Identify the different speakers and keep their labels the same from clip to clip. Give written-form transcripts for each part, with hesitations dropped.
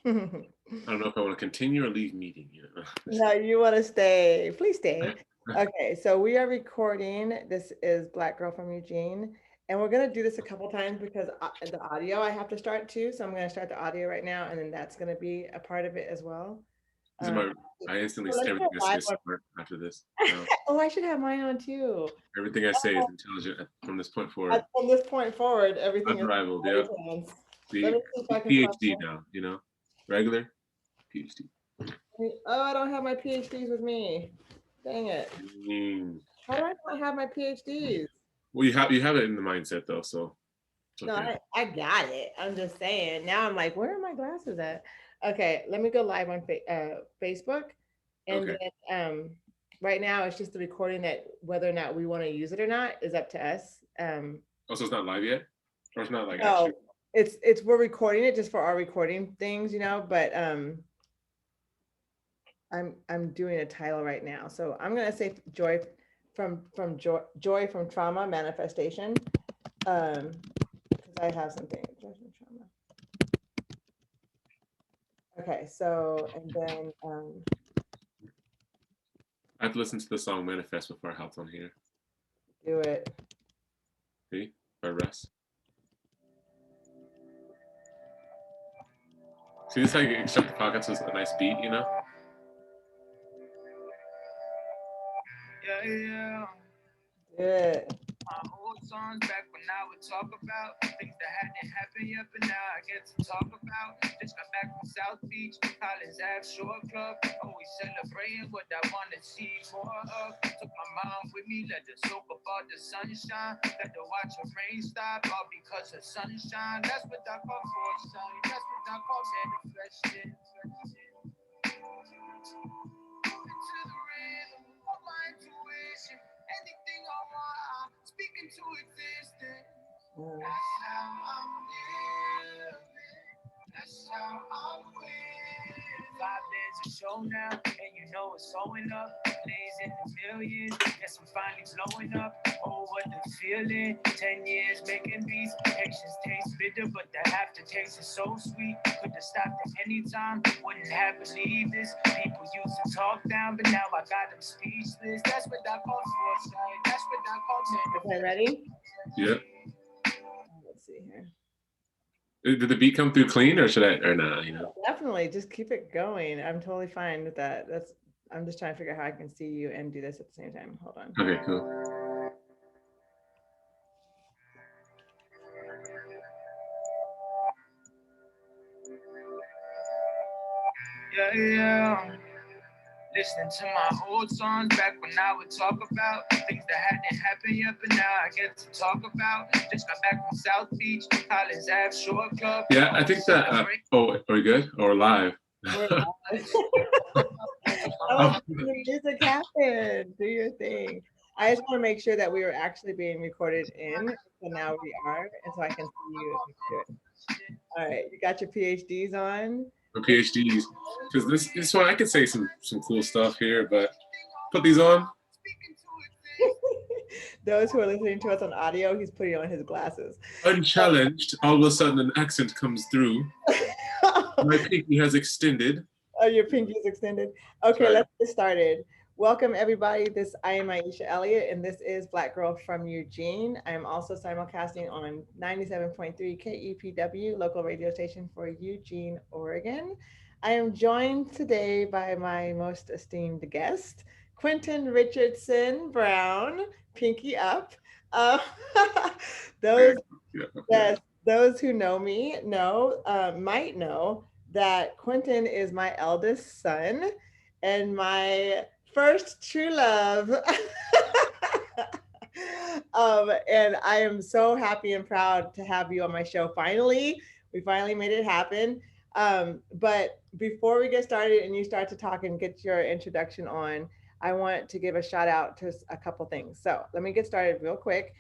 Speaker 1: I don't know if I want to continue or leave meeting,
Speaker 2: No, you want to stay. Please stay. Okay, so we are recording. This is Black Girl from Eugene, and we're gonna do this a couple times because the audio I have to start too. So I'm gonna start the audio right now, and then that's gonna be a part of it as well.
Speaker 1: This is
Speaker 2: Um,
Speaker 1: my, I instantly,
Speaker 2: so let's go
Speaker 1: everything I say
Speaker 2: live
Speaker 1: is
Speaker 2: on.
Speaker 1: smart after this. Now,
Speaker 2: Oh, I should have mine on too.
Speaker 1: everything I say is intelligent from this point forward.
Speaker 2: From this point forward, everything is
Speaker 1: Unrivaled,
Speaker 2: always
Speaker 1: yeah.
Speaker 2: hands. Let
Speaker 1: The
Speaker 2: me see if I can find.
Speaker 1: PhD now, regular PhD.
Speaker 2: Oh, I don't have my PhDs with me. Dang it!
Speaker 1: Mm.
Speaker 2: How do I not have my PhDs?
Speaker 1: Well, you have it in the mindset though, so it's
Speaker 2: No,
Speaker 1: okay.
Speaker 2: I got it. I'm just saying. Now I'm like, where are my glasses at? Okay, let me go live on Facebook, and
Speaker 1: Okay.
Speaker 2: then right now it's just the recording that whether or not we want to use it or not is up to us.
Speaker 1: Also, it's not live yet, or it's not like
Speaker 2: No,
Speaker 1: actually.
Speaker 2: it's we're recording it just for our recording things, but I'm doing a title right now, so I'm gonna say joy from trauma manifestation. Because I have something joy from trauma. Okay, so and then
Speaker 1: I have to listen to the song "Manifest" before I hop on here.
Speaker 2: do it.
Speaker 1: See, by Russ. See, this is how you start the podcast with a nice beat.
Speaker 3: Yeah, yeah.
Speaker 2: Do it.
Speaker 3: My old songs back when I would talk about things that hadn't happened yet, but now I get to talk about. Just got back from South Beach, Collins Ave Shore Club. Always celebrating what I want to see more of. Took my mom with me, let her soak up all the sunshine. Let her watch the rain stop, all because of sunshine. That's what I call foresight. That's what I call manifesting. Into the rhythm of my intuition. Anything I want, I speak into existence. That's how I'm living. That's how I'm winning. 5 days a show now, and you know it's going up. Plays in the millions, yes, I'm finally blowing up. Oh, what the feeling. 10 years making beats. Patience tastes bitter, but the aftertaste is so sweet. Could have stopped at any time, wouldn't have believed this. People used to talk down, but now I got them speechless. That's what I call foresight. That's what I call
Speaker 2: Okay,
Speaker 3: manifest.
Speaker 2: ready?
Speaker 1: Yeah.
Speaker 2: Let's see here.
Speaker 1: Did the beat come through clean, or should I, or nah?
Speaker 2: Definitely, just keep it going. I'm totally fine with that. I'm just trying to figure out how I can see you and do this at the same time. Hold on.
Speaker 1: Okay, cool.
Speaker 3: Yeah, yeah. Listening to my old songs back when I would talk about things that hadn't happened yet, but now I get to talk about. Just got back from South Beach, Collins Ave Shore Club.
Speaker 1: Yeah, I think that. Oh, are we good or live?
Speaker 2: We're live. Oh, the music happened. Do your thing. I just want to make sure that we were actually being recorded in. So now we are, and so I can see you and do it. All right, you got your PhDs on.
Speaker 1: My PhDs, because this one I could say some cool stuff here, but put these on.
Speaker 2: Those who are listening to us on audio, he's putting on his glasses.
Speaker 1: Unchallenged, all of a sudden an accent comes through. My pinky has extended.
Speaker 2: Oh, your pinky is extended. Okay,
Speaker 1: Right.
Speaker 2: let's get started. Welcome, everybody. I am Aisha Elliott, and this is Black Girl from Eugene. I am also simulcasting on 97.3 KEPW, local radio station for Eugene, Oregon. I am joined today by my most esteemed guest, Quentin Richardson Brown, Pinky Up. Uh, those
Speaker 1: Yeah.
Speaker 2: Yes, those who know me might know that Quentin is my eldest son and my first true love. And I am so happy and proud to have you on my show. Finally, we finally made it happen. But before we get started and you start to talk and get your introduction on, I want to give a shout out to a couple things. So let me get started real quick.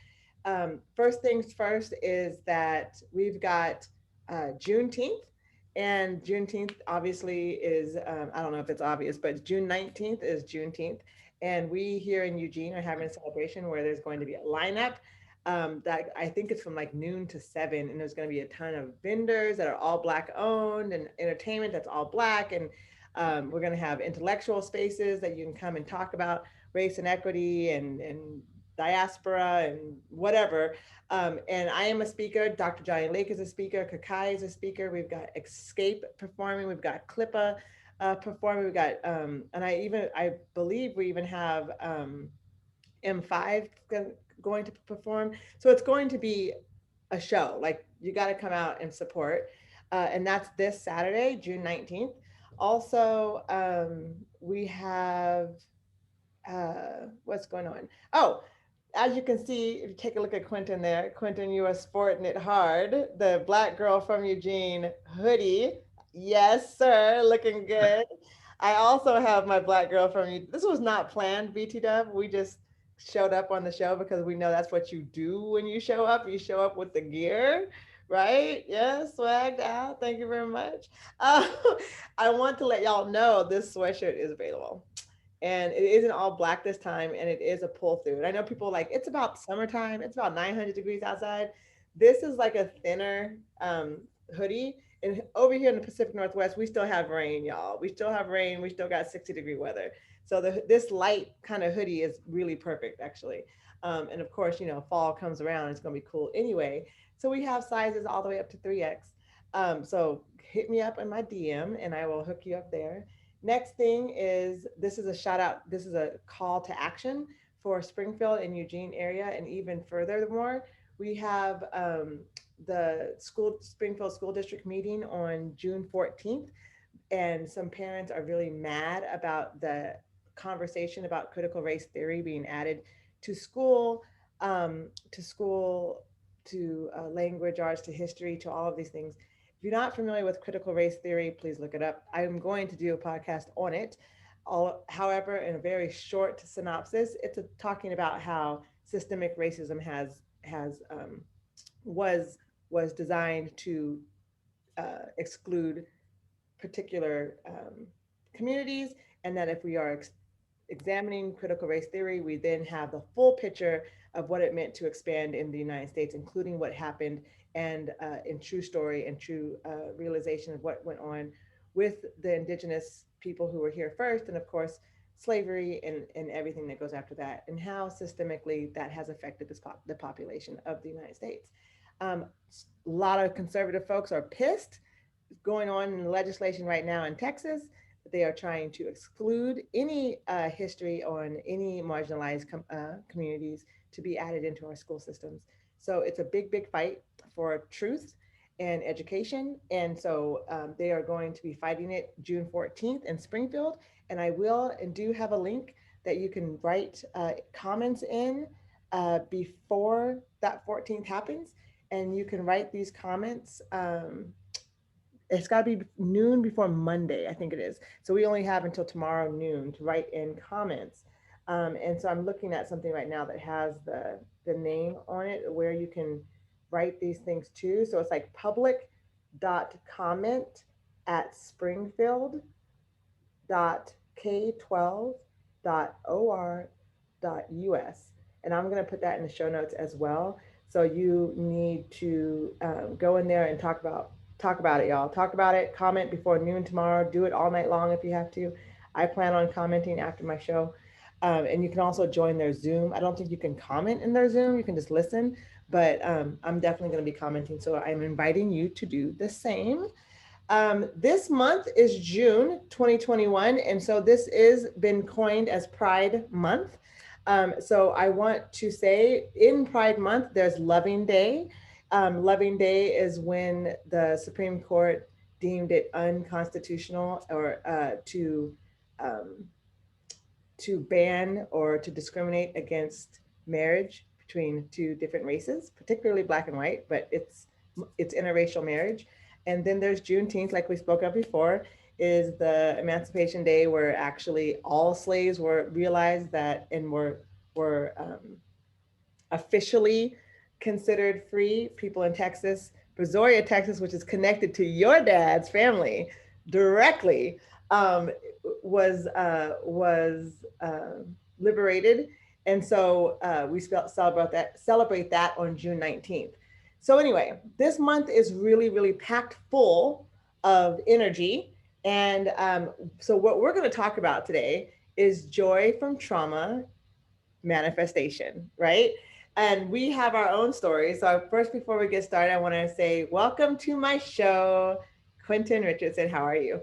Speaker 2: First things first is that we've got Juneteenth, and Juneteenth obviously is, I don't know if it's obvious, but June 19th is Juneteenth. And we here in Eugene are having a celebration where there's going to be a lineup. that I think it's from like noon to 7, and there's going to be a ton of vendors that are all Black owned and entertainment that's all Black. And we're going to have intellectual spaces that you can come and talk about race and equity and diaspora and whatever. And I am a speaker. Dr. Johnny Lake is a speaker. Kakai is a speaker. We've got Escape performing. We've got Clippa performing. We've got, and I believe we even have M5 going to perform. So it's going to be a show. Like, you got to come out and support. And that's this Saturday, June 19th. Also, we have, what's going on? Oh, as you can see, if you take a look at Quentin there, Quentin, you are sporting it hard. The Black Girl from Eugene hoodie. Yes, sir. Looking good. I also have my Black Girl from you. This was not planned, BT Dub. We just showed up on the show because we know that's what you do when you show up. You show up with the gear, right? Yes, swagged out. Thank you very much. Uh, I want to let y'all know this sweatshirt is available. And it isn't all Black this time, and it is a pull through. And I know people are like, it's about summertime, it's about 900 degrees outside. This is like a thinner hoodie. And over here in the Pacific Northwest, we still have rain, y'all. We still have rain. We still got 60-degree weather. So this light kind of hoodie is really perfect, actually. And of course, fall comes around, it's going to be cool anyway. So we have sizes all the way up to 3X. So hit me up in my DM, and I will hook you up there. Next thing is, this is a shout out. This is a call to action for Springfield and Eugene area. And even furthermore, we have the Springfield School District meeting on June 14th. And some parents are really mad about the conversation about critical race theory being added to school, to language arts, to history, to all of these things. If you're not familiar with critical race theory, please look it up. I'm going to do a podcast on it. However, in a very short synopsis, it's talking about how systemic racism was designed to exclude particular communities, and that if we are examining critical race theory, we then have the full picture of what it meant to expand in the United States, including what happened, and in true story and true realization of what went on with the indigenous people who were here first, and of course, slavery and everything that goes after that, and how systemically that has affected the population of the United States. A lot of conservative folks are pissed. Going on in legislation right now in Texas, they are trying to exclude any history on any marginalized communities to be added into our school systems. So it's a big, big fight for truth and education. And so they are going to be fighting it June 14th in Springfield. And I will and do have a link that you can write comments in before that 14th happens. And you can write these comments. It's got to be noon before Monday, I think it is. So we only have until tomorrow noon to write in comments. And so I'm looking at something right now that has the name on it where you can write these things too. So it's like public.comment@springfield.k12.or.us. And I'm going to put that in the show notes as well. So you need to go in there and talk about it, y'all. Talk about it. Comment before noon tomorrow. Do it all night long if you have to. I plan on commenting after my show. And you can also join their Zoom. I don't think you can comment in their Zoom. You can just listen. But I'm definitely going to be commenting. So I'm inviting you to do the same. This month is June 2021. And so this is been coined as Pride Month. So I want to say in Pride Month, there's Loving Day. Loving Day is when the Supreme Court deemed it unconstitutional or to ban or to discriminate against marriage between two different races, particularly Black and white, but it's interracial marriage. And then there's Juneteenth, like we spoke of before, is the Emancipation Day where actually all slaves were realized that and were officially considered free. People in Texas, Brazoria, Texas, which is connected to your dad's family directly, was liberated. And so we celebrate that on June 19th. So anyway, this month is really, really packed full of energy. And so what we're going to talk about today is joy from trauma manifestation, right? And we have our own stories. So first, before we get started, I want to say welcome to my show, Quentin Richardson. How are you?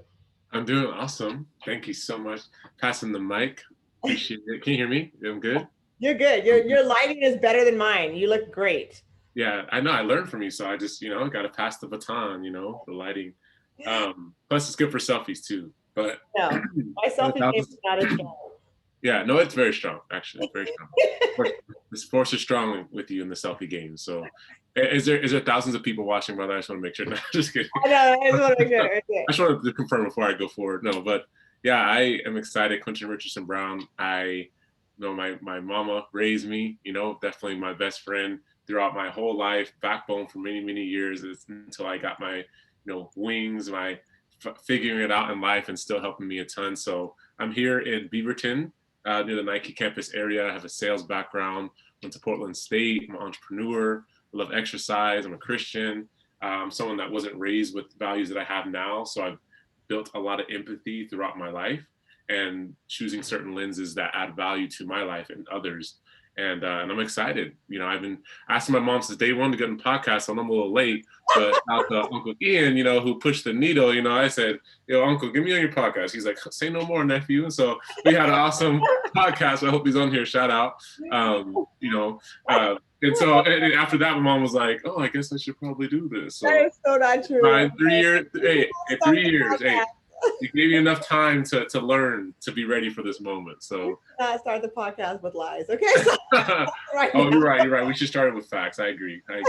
Speaker 1: I'm doing awesome. Thank you so much. Passing the mic. Appreciate it. Can you hear me? I'm good.
Speaker 2: You're good. Your lighting is better than mine. You look great.
Speaker 1: Yeah, I know. I learned from you, so I just got to pass the baton. The lighting. Plus, it's good for selfies too. But
Speaker 2: No, my selfie game is not as strong.
Speaker 1: Yeah, no, it's very strong. Actually, it's very strong. This force is strong with you in the selfie game. So, is there thousands of people watching, brother? I just want to make sure. No, just kidding.
Speaker 2: I know. I just want to make sure.
Speaker 1: I just wanted to confirm before I go forward. No, but yeah, I am excited. Quentin Richardson Brown. I know my mama raised me. Definitely my best friend throughout my whole life, backbone for many years until I got my wings, my figuring it out in life, and still helping me a ton. So I'm here in Beaverton, near the Nike campus area. I have a sales background. Went to Portland State. I'm an entrepreneur. I love exercise. I'm a Christian. I'm someone that wasn't raised with values that I have now. So I've built a lot of empathy throughout my life and choosing certain lenses that add value to my life and others. And I'm excited. I've been asking my mom since day one to get on the podcast, so I'm a little late. But out to Uncle Ian, who pushed the needle, I said, "Yo, Uncle, get me on your podcast." He's like, "Say no more, nephew." And so we had an awesome podcast. I hope he's on here. Shout out. And so and after that, my mom was like, "Oh, I guess I should probably do this." So
Speaker 2: that is so not true.
Speaker 1: 3 years. Hey, 3 years. Hey. You gave me enough time to learn to be ready for this moment. So
Speaker 2: start the podcast with lies, okay?
Speaker 1: Right. Oh, you're right. We should start it with facts. I agree. I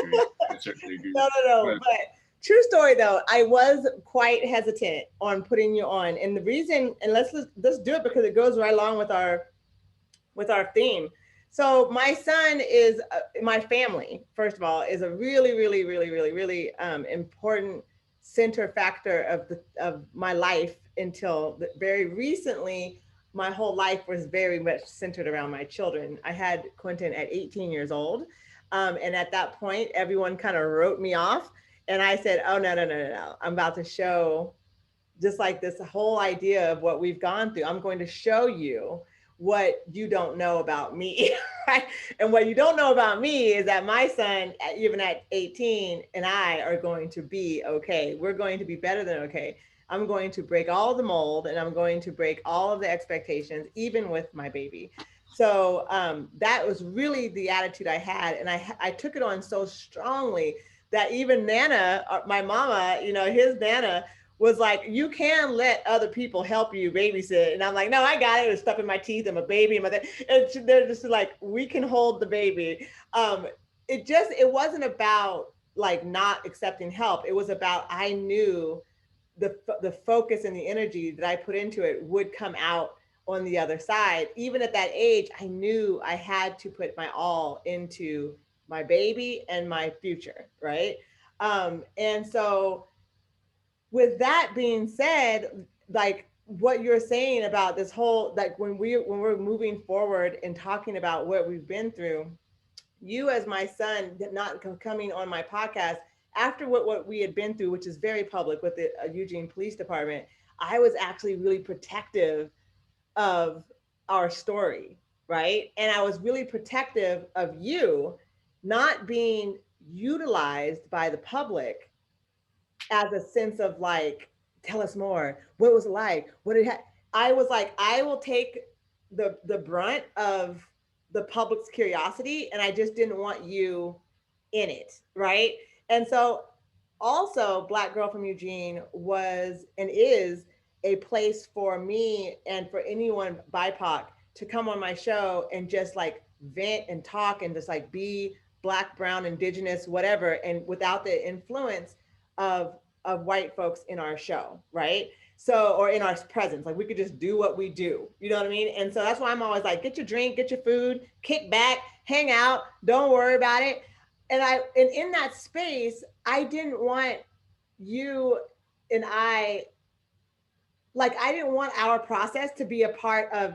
Speaker 1: certainly agree.
Speaker 2: No. But true story though, I was quite hesitant on putting you on, and the reason, and let's do it because it goes right along with our theme. So my son is my family. First of all, is a really important center factor of my life until very recently. My whole life was very much centered around my children. I had Quentin at 18 years old. And at that point, everyone kind of wrote me off. And I said, oh, no. I'm about to show, just like this whole idea of what we've gone through. I'm going to show you what you don't know about me, right? And what you don't know about me is that my son, even at 18, and I are going to be okay. We're going to be better than okay. I'm going to break all the mold, and I'm going to break all of the expectations, even with my baby. So that was really the attitude I had. And I took it on so strongly that even Nana, my mama, his Nana, was like, you can let other people help you babysit. And I'm like, no, I got it. It was stuff in my teeth. I'm a baby. And they're just like, we can hold the baby. It wasn't about like not accepting help. It was about, I knew the focus and the energy that I put into it would come out on the other side. Even at that age, I knew I had to put my all into my baby and my future, right? And so with that being said, like what you're saying about this whole, like when we're moving forward and talking about what we've been through, you as my son not coming on my podcast after what we had been through, which is very public with the Eugene Police Department, I was actually really protective of our story, right? And I was really protective of you not being utilized by the public as a sense of like, tell us more. What was it like? I was like, I will take the brunt of the public's curiosity, and I just didn't want you in it, right? And so also Black Girl from Eugene was and is a place for me and for anyone BIPOC to come on my show and just like vent and talk and just like be Black, brown, indigenous, whatever, and without the influence of white folks in our show, right? So, or in our presence, like we could just do what we do, you know what I mean? And so that's why I'm always like, get your drink, get your food, kick back, hang out, don't worry about it. And in that space, I didn't want you and I didn't want our process to be a part of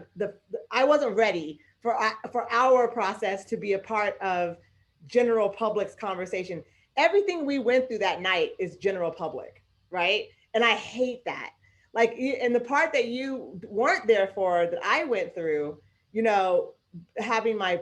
Speaker 2: I wasn't ready for our process to be a part of general public's conversation. Everything we went through that night is general public, right? And I hate that. Like, and the part that you weren't there for that I went through, you know, having my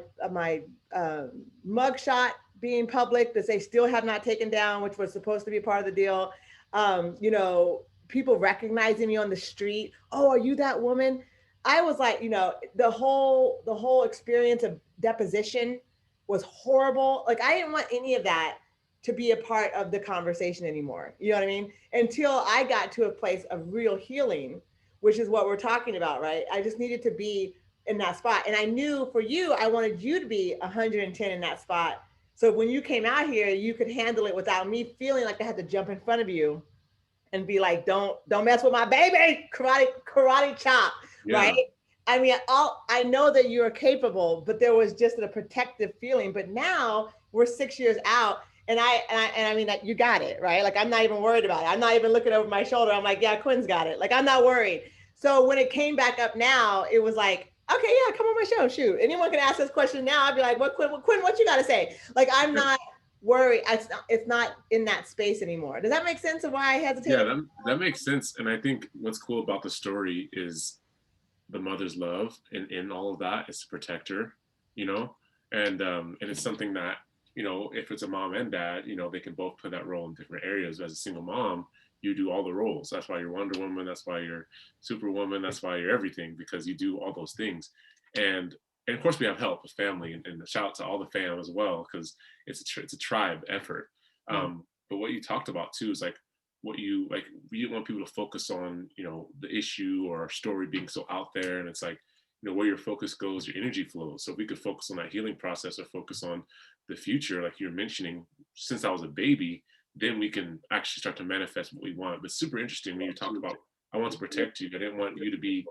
Speaker 2: mugshot being public that they still have not taken down, which was supposed to be part of the deal. You know, people recognizing me on the street. Oh, are you that woman? I was like, you know, the whole experience of deposition was horrible. Like, I didn't want any of that to be a part of the conversation anymore. You know what I mean? Until I got to a place of real healing, which is what we're talking about, right? I just needed to be in that spot. And I knew for you, I wanted you to be 110 in that spot. So when you came out here, you could handle it without me feeling like I had to jump in front of you and be like, don't mess with my baby, karate chop, right?
Speaker 1: Yeah.
Speaker 2: I mean, I know that you are capable, but there was just a protective feeling. But now we're 6 years out, and I mean that you got it, right? Like, I'm not even worried about it. I'm not even looking over my shoulder. I'm like, yeah, Quinn's got it. Like, I'm not worried. So when it came back up now, it was like, okay, yeah, come on my show. Shoot, anyone can ask this question now. I'd be like, Quinn, what you got to say? Like, I'm not worried. It's not in that space anymore. Does that make sense of why I
Speaker 1: Yeah,
Speaker 2: hesitated?
Speaker 1: that makes sense. And I think what's cool about the story is the mother's love, and in all of that is to protect her, you know, and it's something that, you know, if it's a mom and dad, you know, they can both play that role in different areas. As a single mom, you do all the roles. That's why you're Wonder Woman. That's why you're Superwoman. That's why you're everything, because you do all those things. And and of course we have help with family, and shout out to all the fam as well, because it's a tribe effort. But what you talked about too is like what you like. We don't want people to focus on, you know, the issue or our story being so out there, and it's like, you know, where your focus goes, your energy flows. So if we could focus on that healing process or focus on the future, like you're mentioning, since I was a baby, then we can actually start to manifest what we want. But super interesting when you talked about, I want to protect you. I didn't want you to be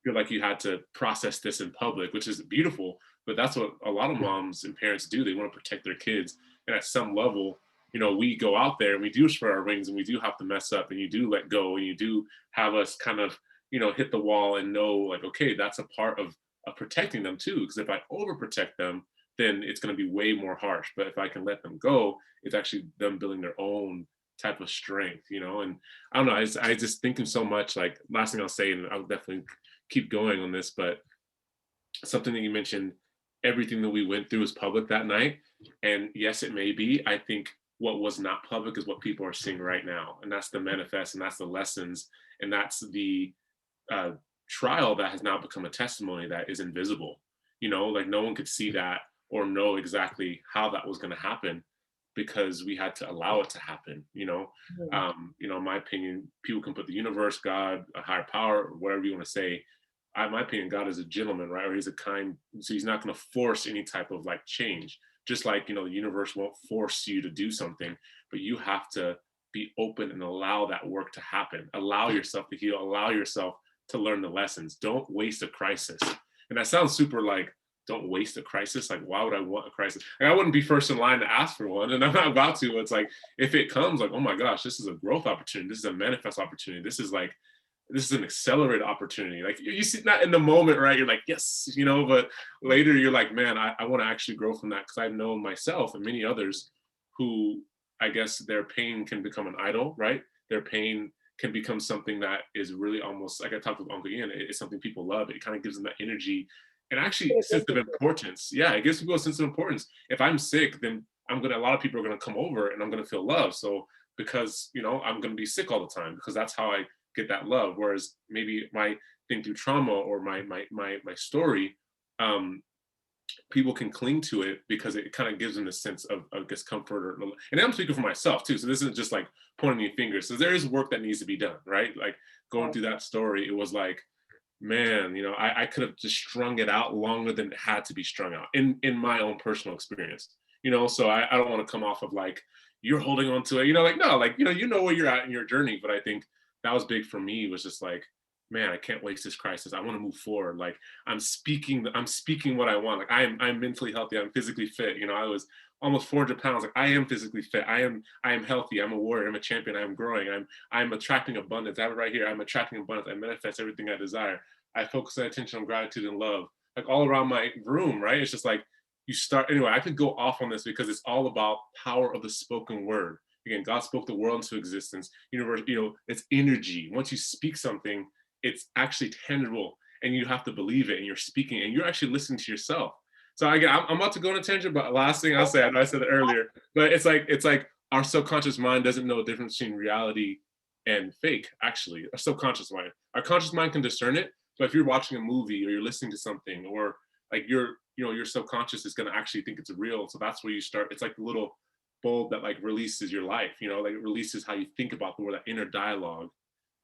Speaker 1: feel like you had to process this in public, which is beautiful. But that's what a lot of moms and parents do. They want to protect their kids. And at some level, you know, we go out there and we do spread our wings, and we do have to mess up, and you do let go, and you do have us kind of, you know, hit the wall and know like, okay, that's a part of protecting them too. Because if I overprotect them, then it's going to be way more harsh. But if I can let them go, it's actually them building their own type of strength, you know. And I don't know, I just thinking so much. Like, last thing I'll say, and I'll definitely keep going on this, but something that you mentioned, everything that we went through was public that night. And yes, it may be. I think what was not public is what people are seeing right now. And that's the manifest, and that's the lessons, and that's the uh, trial that has now become a testimony that is invisible. You know, like no one could see that or know exactly how that was going to happen, because we had to allow it to happen. You know, in my opinion, people can put the universe, God, a higher power, or whatever you want to say. In my opinion, God is a gentleman, right? Or he's a kind, so he's not going to force any type of like change. Just like, you know, the universe won't force you to do something, but you have to be open and allow that work to happen. Allow yourself to heal. Allow yourself to learn the lessons. Don't waste a crisis. And that sounds super like, don't waste a crisis. Like, why would I want a crisis? Like, I wouldn't be first in line to ask for one, and I'm not about to. It's like, if it comes, like, oh my gosh, this is a growth opportunity. This is a manifest opportunity. This is an accelerated opportunity. Like, you see, not in the moment, right? You're like, yes, you know, but later you're like, man, I want to actually grow from that, because I've known myself and many others who, I guess, their pain can become an idol, right? Their pain can become something that is really almost like, I talked with Uncle Ian, it's something people love. It kind of gives them that energy and actually sense of importance. Yeah, it gives people a sense of importance. If I'm sick, then a lot of people are gonna come over and I'm gonna feel love. So because, you know, I'm gonna be sick all the time, because that's how I get that love. Whereas maybe my thing through trauma or my story, people can cling to it because it kind of gives them a sense of discomfort. And I'm speaking for myself too. So this isn't just like pointing your fingers. So there is work that needs to be done, right? Like, going through that story, it was like, man, you know, I could have just strung it out longer than it had to be strung out in my own personal experience, you know. So I don't want to come off of like, you're holding on to it, you know, like, no, like, you know where you're at in your journey. But I think that was big for me, was just like, man, I can't waste this crisis. I want to move forward. Like, I'm speaking what I want. Like, I'm mentally healthy. I'm physically fit. You know, I was almost 400 pounds. Like, I am physically fit. I am healthy. I'm a warrior. I'm a champion. I'm growing. I'm attracting abundance. I have it right here. I'm attracting abundance. I manifest everything I desire. I focus my attention on gratitude and love. like all around my room, right? It's just like you start, anyway, I could go off on this because it's all about power of the spoken word. Again, God spoke the world into existence. Universe, it's energy. Once you speak something, it's actually tangible, and you have to believe it, and you're speaking, and you're actually listening to yourself. So again, I'm about to go on a tangent, but last thing I'll say, I know I said it earlier, but it's like our subconscious mind doesn't know the difference between reality and fake. Actually, our subconscious mind, our conscious mind can discern it. But if you're watching a movie or you're listening to something, or like your subconscious is going to actually think it's real. So that's where you start. It's like a little bulb that like releases your life. Like it releases how you think about the word, that inner dialogue.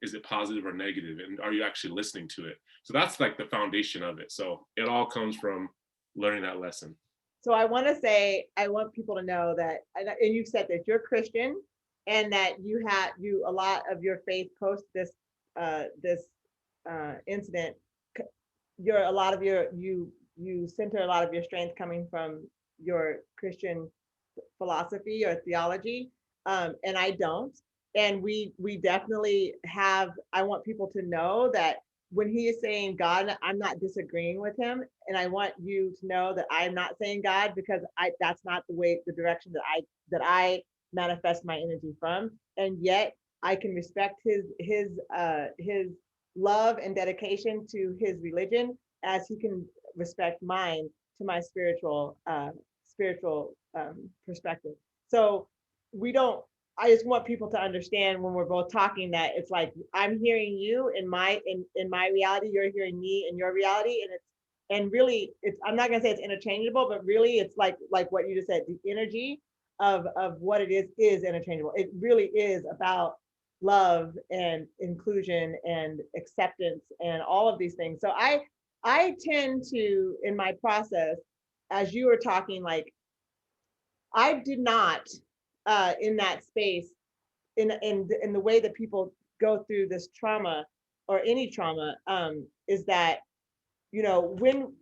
Speaker 1: Is it positive or negative, and are you actually listening to it? So that's like the foundation of it. So it all comes from learning that lesson.
Speaker 2: So I want to say, I want people to know that, and you said that you're Christian, and that you a lot of your faith post this incident. A lot of you center a lot of your strength coming from your Christian philosophy or theology, and I don't. And we definitely have. I want people to know that when he is saying God, I'm not disagreeing with him, and I want you to know that I'm not saying God, because that's not the direction that I manifest my energy from. And yet I can respect his love and dedication to his religion, as he can respect mine to my spiritual perspective. So we don't. I just want people to understand, when we're both talking, that it's like I'm hearing you in my reality, you're hearing me in your reality, and really it's, I'm not gonna say it's interchangeable, but really it's like what you just said, the energy of what it is interchangeable. It really is about love and inclusion and acceptance and all of these things. So I tend to, in my process, as you were talking, like I did not in that space, in the way that people go through this trauma, or any trauma, is that, when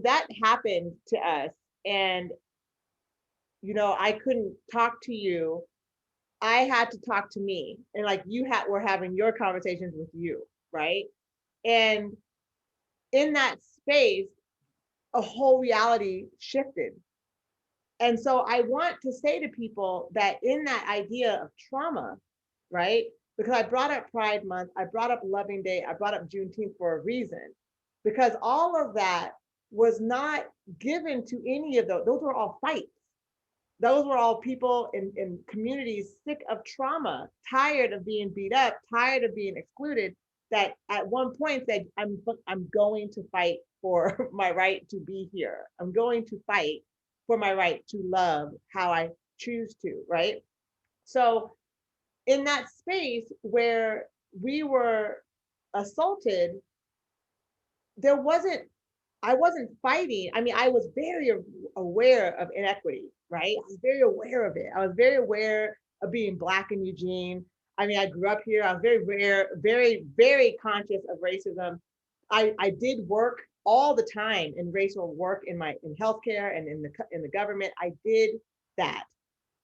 Speaker 2: that happened to us, and I couldn't talk to you, I had to talk to me, and like were having your conversations with you, right? And in that space, a whole reality shifted. And so I want to say to people that in that idea of trauma, right? Because I brought up Pride Month, I brought up Loving Day, I brought up Juneteenth for a reason, because all of that was not given to any of those. Those were all fights. Those were all people in communities sick of trauma, tired of being beat up, tired of being excluded, that at one point said, I'm going to fight for my right to be here. I'm going to fight for my right to love how I choose to, right? So in that space where we were assaulted, I wasn't fighting. I mean, I was very aware of inequity, right? I was very aware of it. I was very aware of being Black in Eugene. I mean, I grew up here. I was very, very conscious of racism. I did work all the time in racial work in healthcare and in the government. I did that.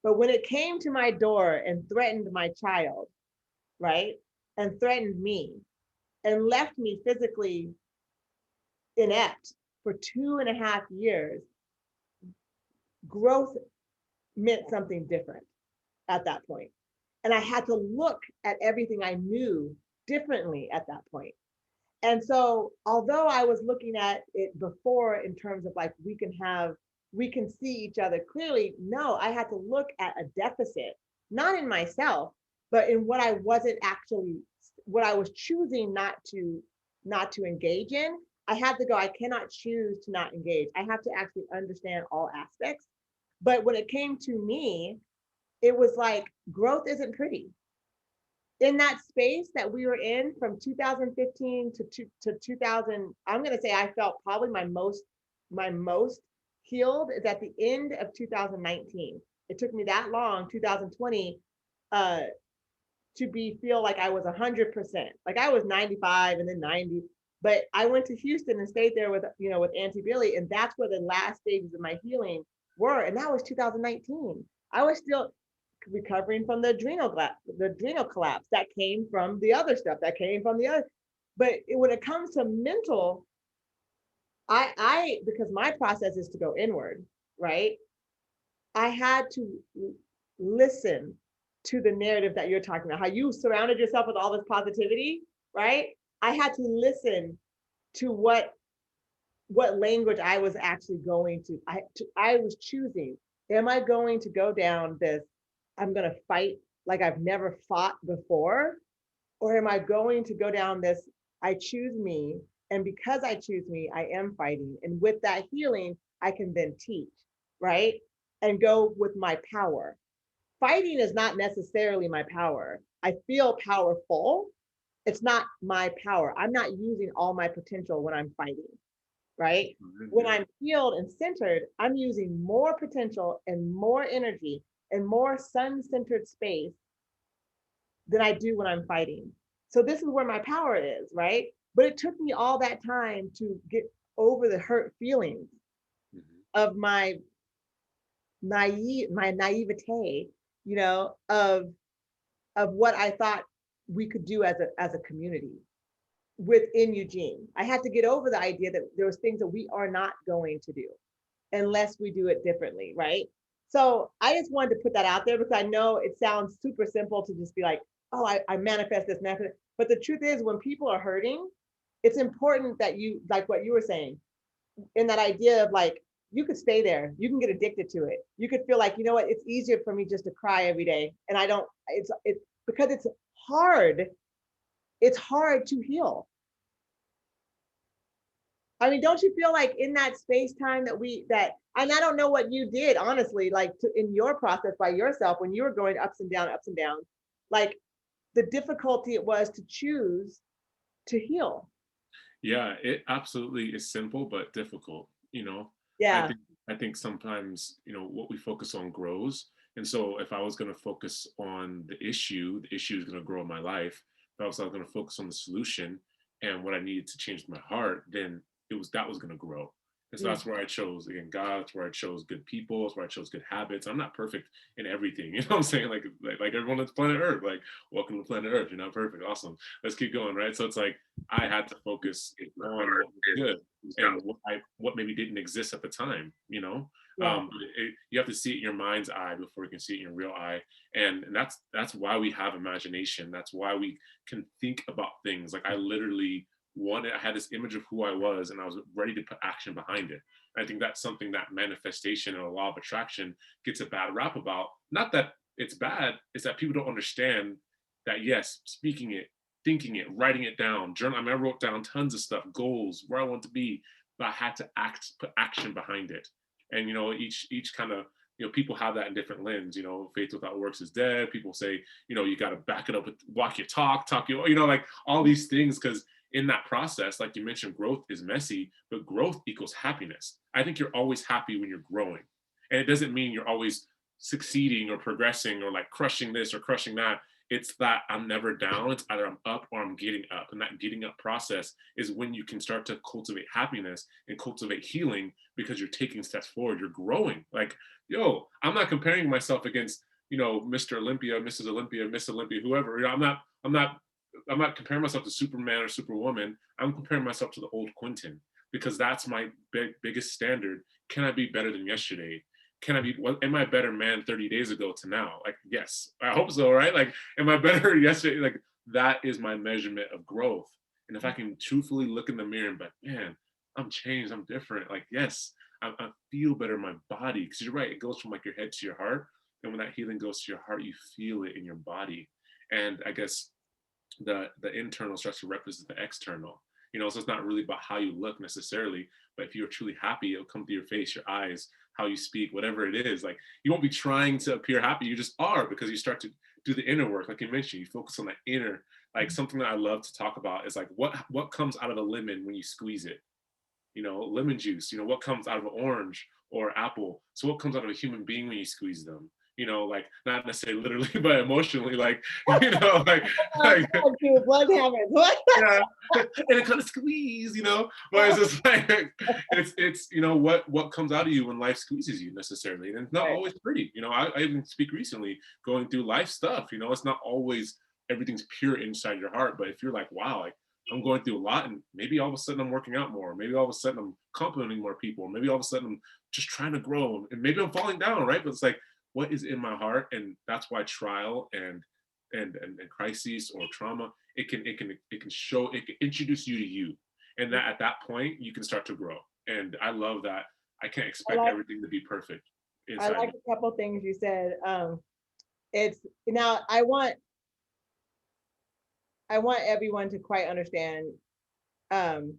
Speaker 2: But when it came to my door and threatened my child, right, and threatened me and left me physically inept for 2.5 years, growth meant something different at that point. And I had to look at everything I knew differently at that point. And so, although I was looking at it before in terms of like, we can see each other clearly, no, I had to look at a deficit, not in myself, but in what I was choosing not to engage in. I had to go, I cannot choose to not engage. I have to actually understand all aspects. But when it came to me, it was like, growth isn't pretty. In that space that we were in from 2015 to 2000, I'm going to say I felt probably my most healed is at the end of 2019. It took me that long, 2020, to feel like I was 100%. Like I was 95 and then 90. But I went to Houston and stayed there with Auntie Billy, and that's where the last stages of my healing were. And that was 2019. I was still recovering from the adrenal collapse that came from the other stuff that came from the other. But when it comes to mental, because my process is to go inward, right? I had to listen to the narrative that you're talking about, how you surrounded yourself with all this positivity, right? I had to listen to what language I was actually going to. I was choosing. Am I going to go down this? I'm going to fight like I've never fought before, or am I going to go down this? I choose me, and because I choose me, I am fighting. And with that healing, I can then teach, right? And go with my power. Fighting is not necessarily my power. I feel powerful. It's not my power. I'm not using all my potential when I'm fighting, right? When I'm healed and centered, I'm using more potential and more energy and more sun centered space than I do when I'm fighting. So this is where my power is, right? But it took me all that time to get over the hurt feelings of my naivete, of what I thought we could do as a community within Eugene. I had to get over the idea that there was things that we are not going to do unless we do it differently, right? So I just wanted to put that out there because I know it sounds super simple to just be like, oh, I manifest this, manifest. But the truth is, when people are hurting, it's important that you, like what you were saying, in that idea of like, you could stay there, you can get addicted to it. You could feel like, you know what, it's easier for me just to cry every day. And I don't, it's because hard, it's hard to heal. I mean, don't you feel like in that space time and I don't know what you did, honestly, like in your process by yourself when you were going ups and downs, like the difficulty it was to choose to heal.
Speaker 1: Yeah, it absolutely is simple but difficult. I
Speaker 2: Yeah.
Speaker 1: think I think sometimes, what we focus on grows. And so if I was going to focus on the issue is going to grow in my life. If I was going to focus on the solution and what I needed to change my heart, then that was going to grow. And so
Speaker 2: Mm.
Speaker 1: that's where I chose, again, God. That's where I chose good people. That's where I chose good habits. I'm not perfect in everything. You know what I'm saying? Like everyone on planet Earth, like, welcome to planet Earth. You're not perfect. Awesome. Let's keep going, right? So it's like I had to focus on what was good and what maybe didn't exist at the time.
Speaker 2: Yeah.
Speaker 1: You have to see it in your mind's eye before you can see it in your real eye, and that's why we have imagination. That's why we can think about things. Like I had this image of who I was, and I was ready to put action behind it. And I think that's something that manifestation and a law of attraction gets a bad rap about. Not that it's bad, it's that people don't understand that, yes, speaking it, thinking it, writing it down, journal. I mean, I wrote down tons of stuff, goals, where I want to be, but I had to put action behind it. And each kind of, people have that in different lens. Faith without works is dead. People say, you got to back it up with walk your talk, like all these things, because in that process, like you mentioned, growth is messy, but growth equals happiness. I think you're always happy when you're growing, and it doesn't mean you're always succeeding or progressing or like crushing this or crushing that. It's that I'm never down. It's either I'm up or I'm getting up. And that getting up process is when you can start to cultivate happiness and cultivate healing, because you're taking steps forward. You're growing. Like, I'm not comparing myself against, Mr. Olympia, Mrs. Olympia, Miss Olympia, whoever. I'm not comparing myself to Superman or Superwoman. I'm comparing myself to the old Quentin, because that's my biggest standard. Can I be better than yesterday? Am I a better man 30 days ago to now? Like, yes, I hope so, right? Like, am I better yesterday? Like, that is my measurement of growth. And if I can truthfully look in the mirror and be like, man, I'm changed, I'm different. Like, yes, I feel better in my body. Because you're right, it goes from like your head to your heart. And when that healing goes to your heart, you feel it in your body. And I guess the internal starts to represent the external. So it's not really about how you look necessarily, but if you're truly happy, it'll come through your face, your eyes, how you speak, whatever it is. Like, you won't be trying to appear happy, you just are, because you start to do the inner work. Like you mentioned, you focus on that inner. Like, something that I love to talk about is like what comes out of a lemon when you squeeze it. Lemon juice, what comes out of an orange or apple. So what comes out of a human being when you squeeze them? Like, not necessarily literally, but emotionally, like, like
Speaker 2: What happened? What?
Speaker 1: yeah, and it kind of squeeze, but it's just like it's what comes out of you when life squeezes you necessarily, and it's not
Speaker 2: Right.
Speaker 1: always pretty. I even speak recently going through life stuff. It's not always everything's pure inside your heart, but if you're like, wow, like I'm going through a lot, and maybe all of a sudden I'm working out more. Maybe all of a sudden I'm complimenting more people. Maybe all of a sudden I'm just trying to grow, and maybe I'm falling down, right? But it's like, what is in my heart? And that's why trial and crises or trauma, it can show, it can introduce you to you, and that at that point you can start to grow. And I love that. I can't
Speaker 2: I
Speaker 1: expect
Speaker 2: like
Speaker 1: everything to be perfect
Speaker 2: I
Speaker 1: inside
Speaker 2: like
Speaker 1: me.
Speaker 2: a couple things you said. It's now I want everyone to quite understand um,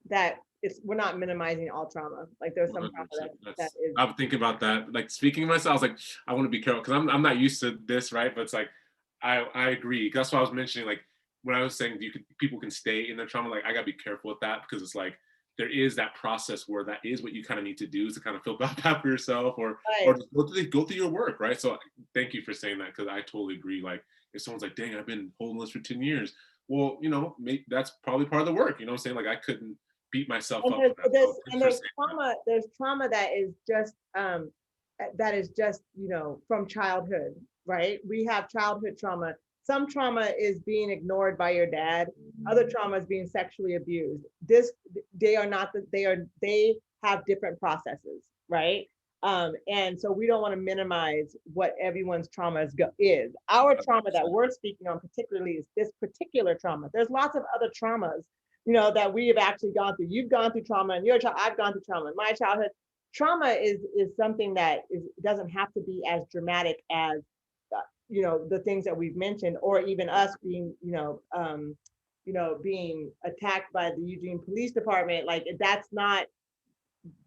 Speaker 2: that we're not minimizing all trauma. Like there's some trauma
Speaker 1: 100%.
Speaker 2: that
Speaker 1: That's,
Speaker 2: is
Speaker 1: I'm thinking about that. Like speaking of myself, I was like, I want to be careful because I'm not used to this, right? But it's like, I agree. That's why I was mentioning, like, when I was saying people can stay in their trauma, like I gotta be careful with that, because it's like there is that process where that is what you kind of need to do, is to kind of feel bad for yourself, or
Speaker 2: right.
Speaker 1: just go through your work, right? So thank you for saying that, because I totally agree. Like if someone's like, dang, I've been holding this for 10 years. Well, that's probably part of the work. You know what I'm saying? Like I couldn't beat myself
Speaker 2: And
Speaker 1: up for that. So thanks for saying that.
Speaker 2: there's trauma that is just, from childhood, right? We have childhood trauma. Some trauma is being ignored by your dad. Other trauma is being sexually abused. They are not they have different processes, right? And so we don't want to minimize what everyone's trauma is. Our trauma that we're speaking on particularly is this particular trauma. There's lots of other traumas, that we have actually gone through. You've gone through trauma in your child. I've gone through trauma in my childhood. Trauma is something that doesn't have to be as dramatic as the things that we've mentioned, or even us being being attacked by the Eugene Police Department. Like that's not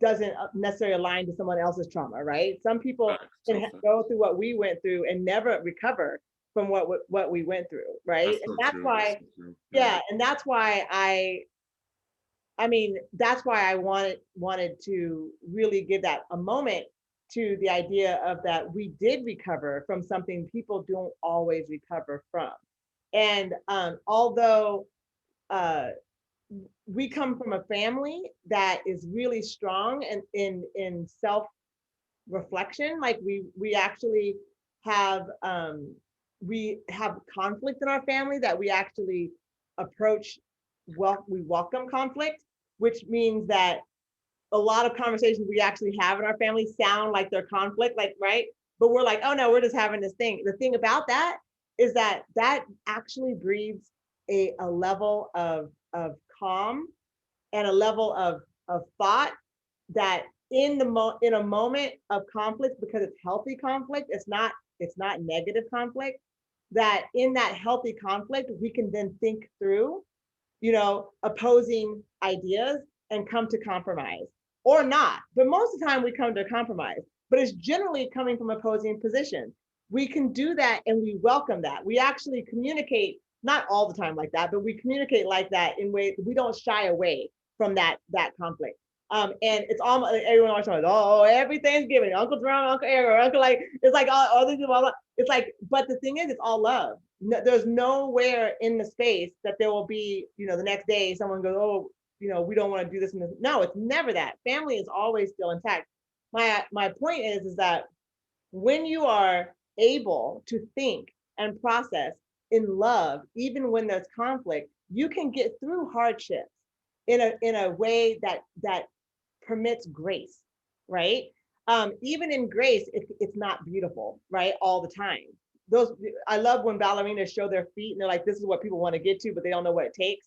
Speaker 2: doesn't necessarily align to someone else's trauma, right? Some people
Speaker 1: Facts,
Speaker 2: can
Speaker 1: so facts.
Speaker 2: go through what we went through and never recover from what we went through, right?
Speaker 1: That's
Speaker 2: And
Speaker 1: so
Speaker 2: that's
Speaker 1: true. That's
Speaker 2: why,
Speaker 1: so true. Yeah.
Speaker 2: yeah, and that's why that's why I wanted to really give that a moment to the idea of that we did recover from something people don't always recover from. And although uh, we come from a family that is really strong and in self reflection, like we actually have we have conflict in our family that we actually approach, well, we welcome conflict, which means that a lot of conversations we actually have in our family sound like they're conflict, like, right? But we're like, oh no, we're just having this thing. The thing about that is that actually breeds a level of calm and a level of thought that in a moment of conflict, because it's healthy conflict, it's not negative conflict, that in that healthy conflict we can then think through opposing ideas and come to compromise, or not. But most of the time we come to compromise, but it's generally coming from opposing positions. We can do that and we welcome that. We actually communicate, not all the time like that, but we communicate like that in ways we don't shy away from that conflict. And it's almost everyone always talking, oh, every Thanksgiving, Uncle Drum, Uncle Eric, or Uncle, like, it's like all these people, it's like, but the thing is, it's all love. No, there's nowhere in the space that there will be, the next day someone goes, oh, we don't want to do this and this. No, it's never that. Family is always still intact. My point is that when you are able to think and process in love, even when there's conflict, you can get through hardships in a way that permits grace, right? Even in grace, it's not beautiful, right? All the time. Those I love when ballerinas show their feet and they're like, this is what people want to get to, but they don't know what it takes.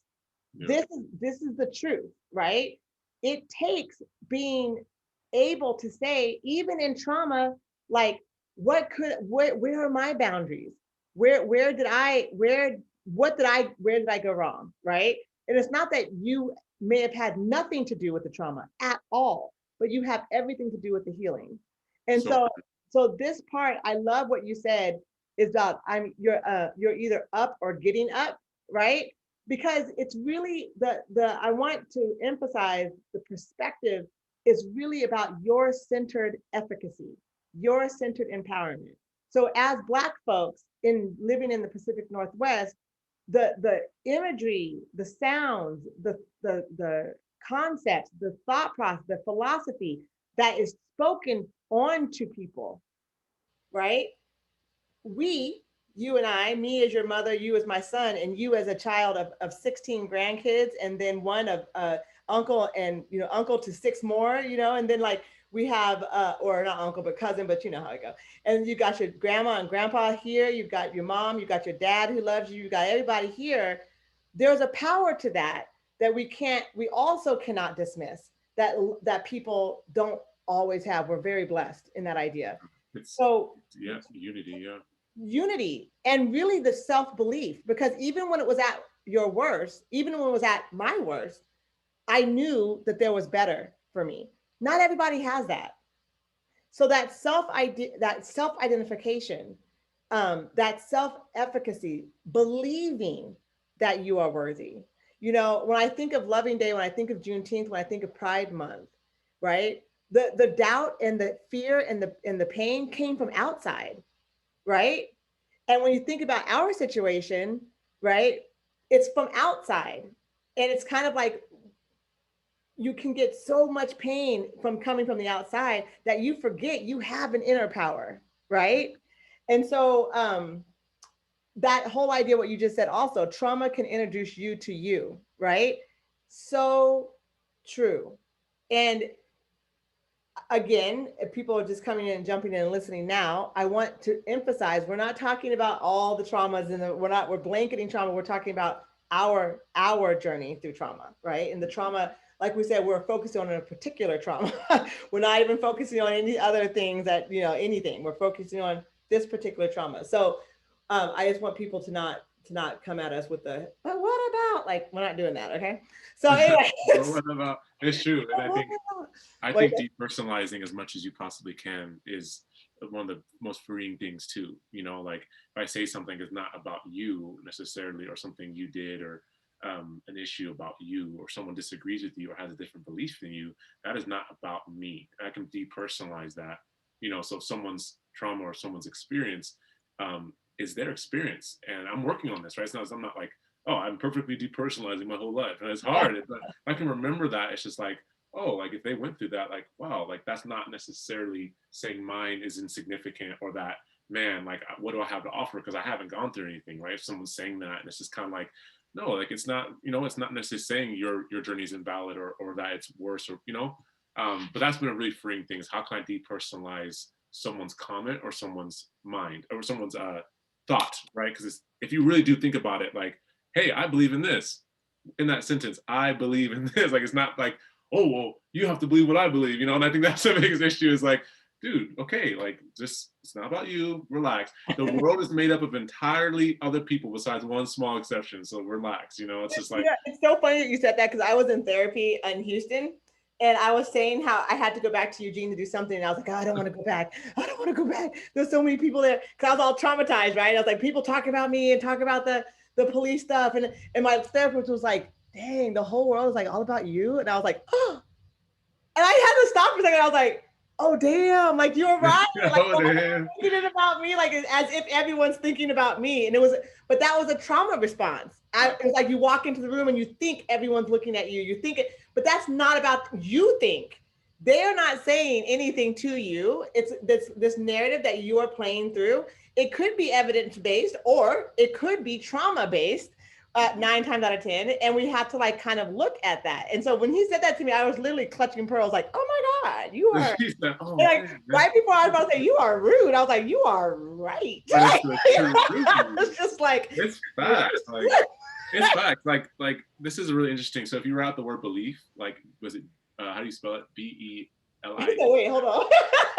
Speaker 1: Yeah.
Speaker 2: This is the truth, right? It takes being able to say, even in trauma, like where are my boundaries? Where did I where did I go wrong? Right. And it's not that you may have had nothing to do with the trauma at all, but you have everything to do with the healing. And
Speaker 1: So
Speaker 2: so this part, I love what you said is that you're either up or getting up, right? Because it's really the I want to emphasize the perspective is really about your centered efficacy, your centered empowerment. So as Black folks in living in the Pacific Northwest, the imagery, the sounds, the concepts, the thought process, the philosophy that is spoken on to people, right? We you and I, me as your mother, you as my son, and you as a child of 16 grandkids, and then one of uncle, and uncle to six more, and then like we have or not uncle but cousin, but you know how it go. And you got your grandma and grandpa here, you've got your mom, you got your dad who loves you, you got everybody here. There's a power to that that we also cannot dismiss, that people don't always have. We're very blessed in that idea.
Speaker 1: It's,
Speaker 2: So
Speaker 1: yeah, unity. Yeah.
Speaker 2: unity and really the self-belief, because even when it was at your worst, even when it was at my worst, I knew that there was better for me. Not everybody has that. So that self-identification, that self-efficacy, believing that you are worthy. When I think of Loving Day, when I think of Juneteenth, when I think of Pride Month, right? The doubt and the fear and the pain came from outside, right? And when you think about our situation, right, it's from outside. And it's kind of like you can get so much pain from coming from the outside that you forget you have an inner power, right? And so that whole idea, what you just said, also, trauma can introduce you to you, right? So true. And again, if people are just coming in and jumping in and listening now, I want to emphasize we're not talking about all the traumas, and we're blanketing trauma. We're talking about our journey through trauma, right? And the trauma, like we said, we're focusing on a particular trauma. We're not even focusing on any other things that, anything. We're focusing on this particular trauma. So I just want people to not come at us with the, but what about, like, we're not doing that, okay? So anyway.
Speaker 1: What about, it's true. And I think depersonalizing as much as you possibly can is one of the most freeing things too. Like if I say something is not about you necessarily, or something you did, or an issue about you, or someone disagrees with you or has a different belief than you, that is not about me. I can depersonalize that. So someone's trauma or someone's experience is their experience, and I'm working on this, right? I'm not like, oh, I'm perfectly depersonalizing my whole life, and it's hard. But I can remember that. It's just like, oh, like if they went through that, like, wow, like that's not necessarily saying mine is insignificant, or that, man, like what do I have to offer because I haven't gone through anything, right? If someone's saying that, and it's just kind of like, no, like it's not, it's not necessarily saying your journey is invalid, or that it's worse, or but that's been a really freeing thing, is how can I depersonalize someone's comment or someone's mind or someone's thought, right? Because if you really do think about it, like, hey, I believe in this, in that sentence, I believe in this, like it's not like, oh, well, you have to believe what I believe, and I think that's the biggest issue, is like, dude, okay, like, just, it's not about you, relax. The world is made up of entirely other people besides one small exception, so relax, it's just like.
Speaker 2: Yeah, it's so funny that you said that, because I was in therapy in Houston, and I was saying how I had to go back to Eugene to do something, and I was like, oh, I don't want to go back. I don't want to go back. There's so many people there, because I was all traumatized, right? I was like, people talking about me and talking about the police stuff, and my therapist was like, dang, the whole world is like all about you, and I was like, oh, and I had to stop for a second. I was like, oh damn, like you're right. Like,
Speaker 1: Oh, damn.
Speaker 2: Thinking about me, like as if everyone's thinking about me. And but that was a trauma response. It was like you walk into the room and you think everyone's looking at you. You think it, but that's not about you think. They're not saying anything to you. It's this narrative that you are playing through. It could be evidence-based, or it could be trauma-based. 9 times out of 10, and we have to like kind of look at that. And so when he said that to me, I was literally clutching pearls, like, oh my God, you are
Speaker 1: Oh,
Speaker 2: like,
Speaker 1: man.
Speaker 2: right before I was about to say you are rude, I was like, you are right. It's just like,
Speaker 1: it's facts. Like, it's facts. Like this is really interesting. So if you write out the word belief, like, was it how do you spell it? B-E-L-I.
Speaker 2: Wait, hold on.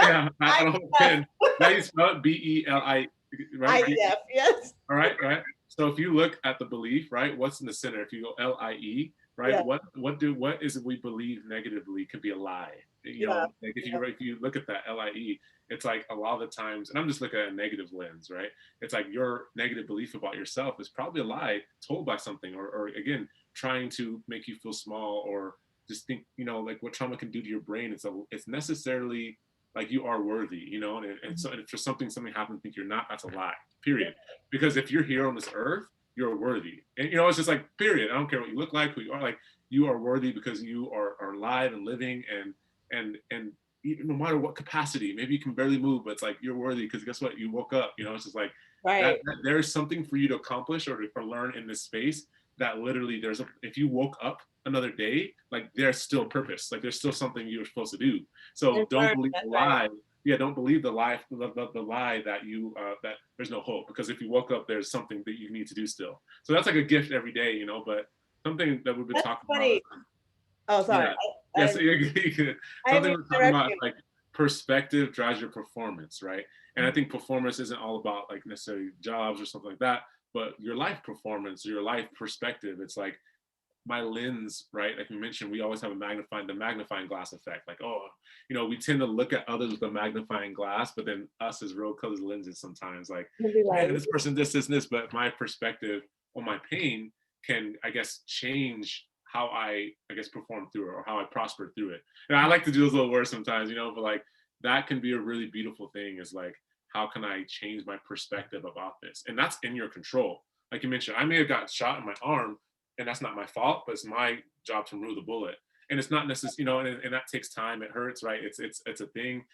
Speaker 1: Yeah, I don't know. How do you spell it? B-E-L-I, right?
Speaker 2: I-E-F, yes.
Speaker 1: All right, right. So if you look at the belief, right, what's in the center? If you go L-I-E, right,
Speaker 2: Yeah.
Speaker 1: what is it we believe negatively could be a lie? Like if you look at that L-I-E, it's like a lot of the times, and I'm just looking at a negative lens, right? It's like your negative belief about yourself is probably a lie told by something, or again, trying to make you feel small, or just think, like what trauma can do to your brain. It's necessarily like you are worthy, and so if for something happens, think you're not, that's a lie, period. Because if you're here on this earth, you're worthy. And it's just like, period. I don't care what you look like, who you are, like you are worthy because you are alive and living, and no matter what capacity, maybe you can barely move, but it's like you're worthy because guess what? You woke up, it's just like,
Speaker 2: Right.
Speaker 1: that there is something for you to accomplish or learn in this space that literally if you woke up another day, like there's still purpose, like there's still something you're supposed to do. So
Speaker 2: And
Speaker 1: don't
Speaker 2: learn.
Speaker 1: believe
Speaker 2: That's
Speaker 1: the
Speaker 2: right.
Speaker 1: lie. Yeah, don't believe the lie, the lie that you that there's no hope, because if you woke up, there's something that you need to do still. So that's like a gift every day, you know. But something that we've been
Speaker 2: That's
Speaker 1: talking about is
Speaker 2: funny. Oh, sorry.
Speaker 1: yeah. Yes,
Speaker 2: I didn't
Speaker 1: something
Speaker 2: mean
Speaker 1: we're
Speaker 2: to
Speaker 1: talking
Speaker 2: interrupt
Speaker 1: about is
Speaker 2: you.
Speaker 1: like perspective drives your performance, right? And I think performance isn't all about like necessarily jobs or something like that, but your life performance, your life perspective. It's like my lens, right? Like we mentioned, we always have the magnifying glass effect. Like, oh, you know, we tend to look at others with a magnifying glass, but then us as rose-colored lenses sometimes, like,
Speaker 2: You'll be like,
Speaker 1: man, this person, this. But my perspective on my pain can, I guess, change how I guess, perform through it or how I prosper through it. And I like to do those little words sometimes, you know, but like that can be a really beautiful thing. Is like, how can I change my perspective about this? And that's in your control. Like you mentioned, I may have got shot in my arm, and that's not my fault, but it's my job to remove the bullet. And it's not necessarily, you know, and that takes time. It hurts, right? It's a thing.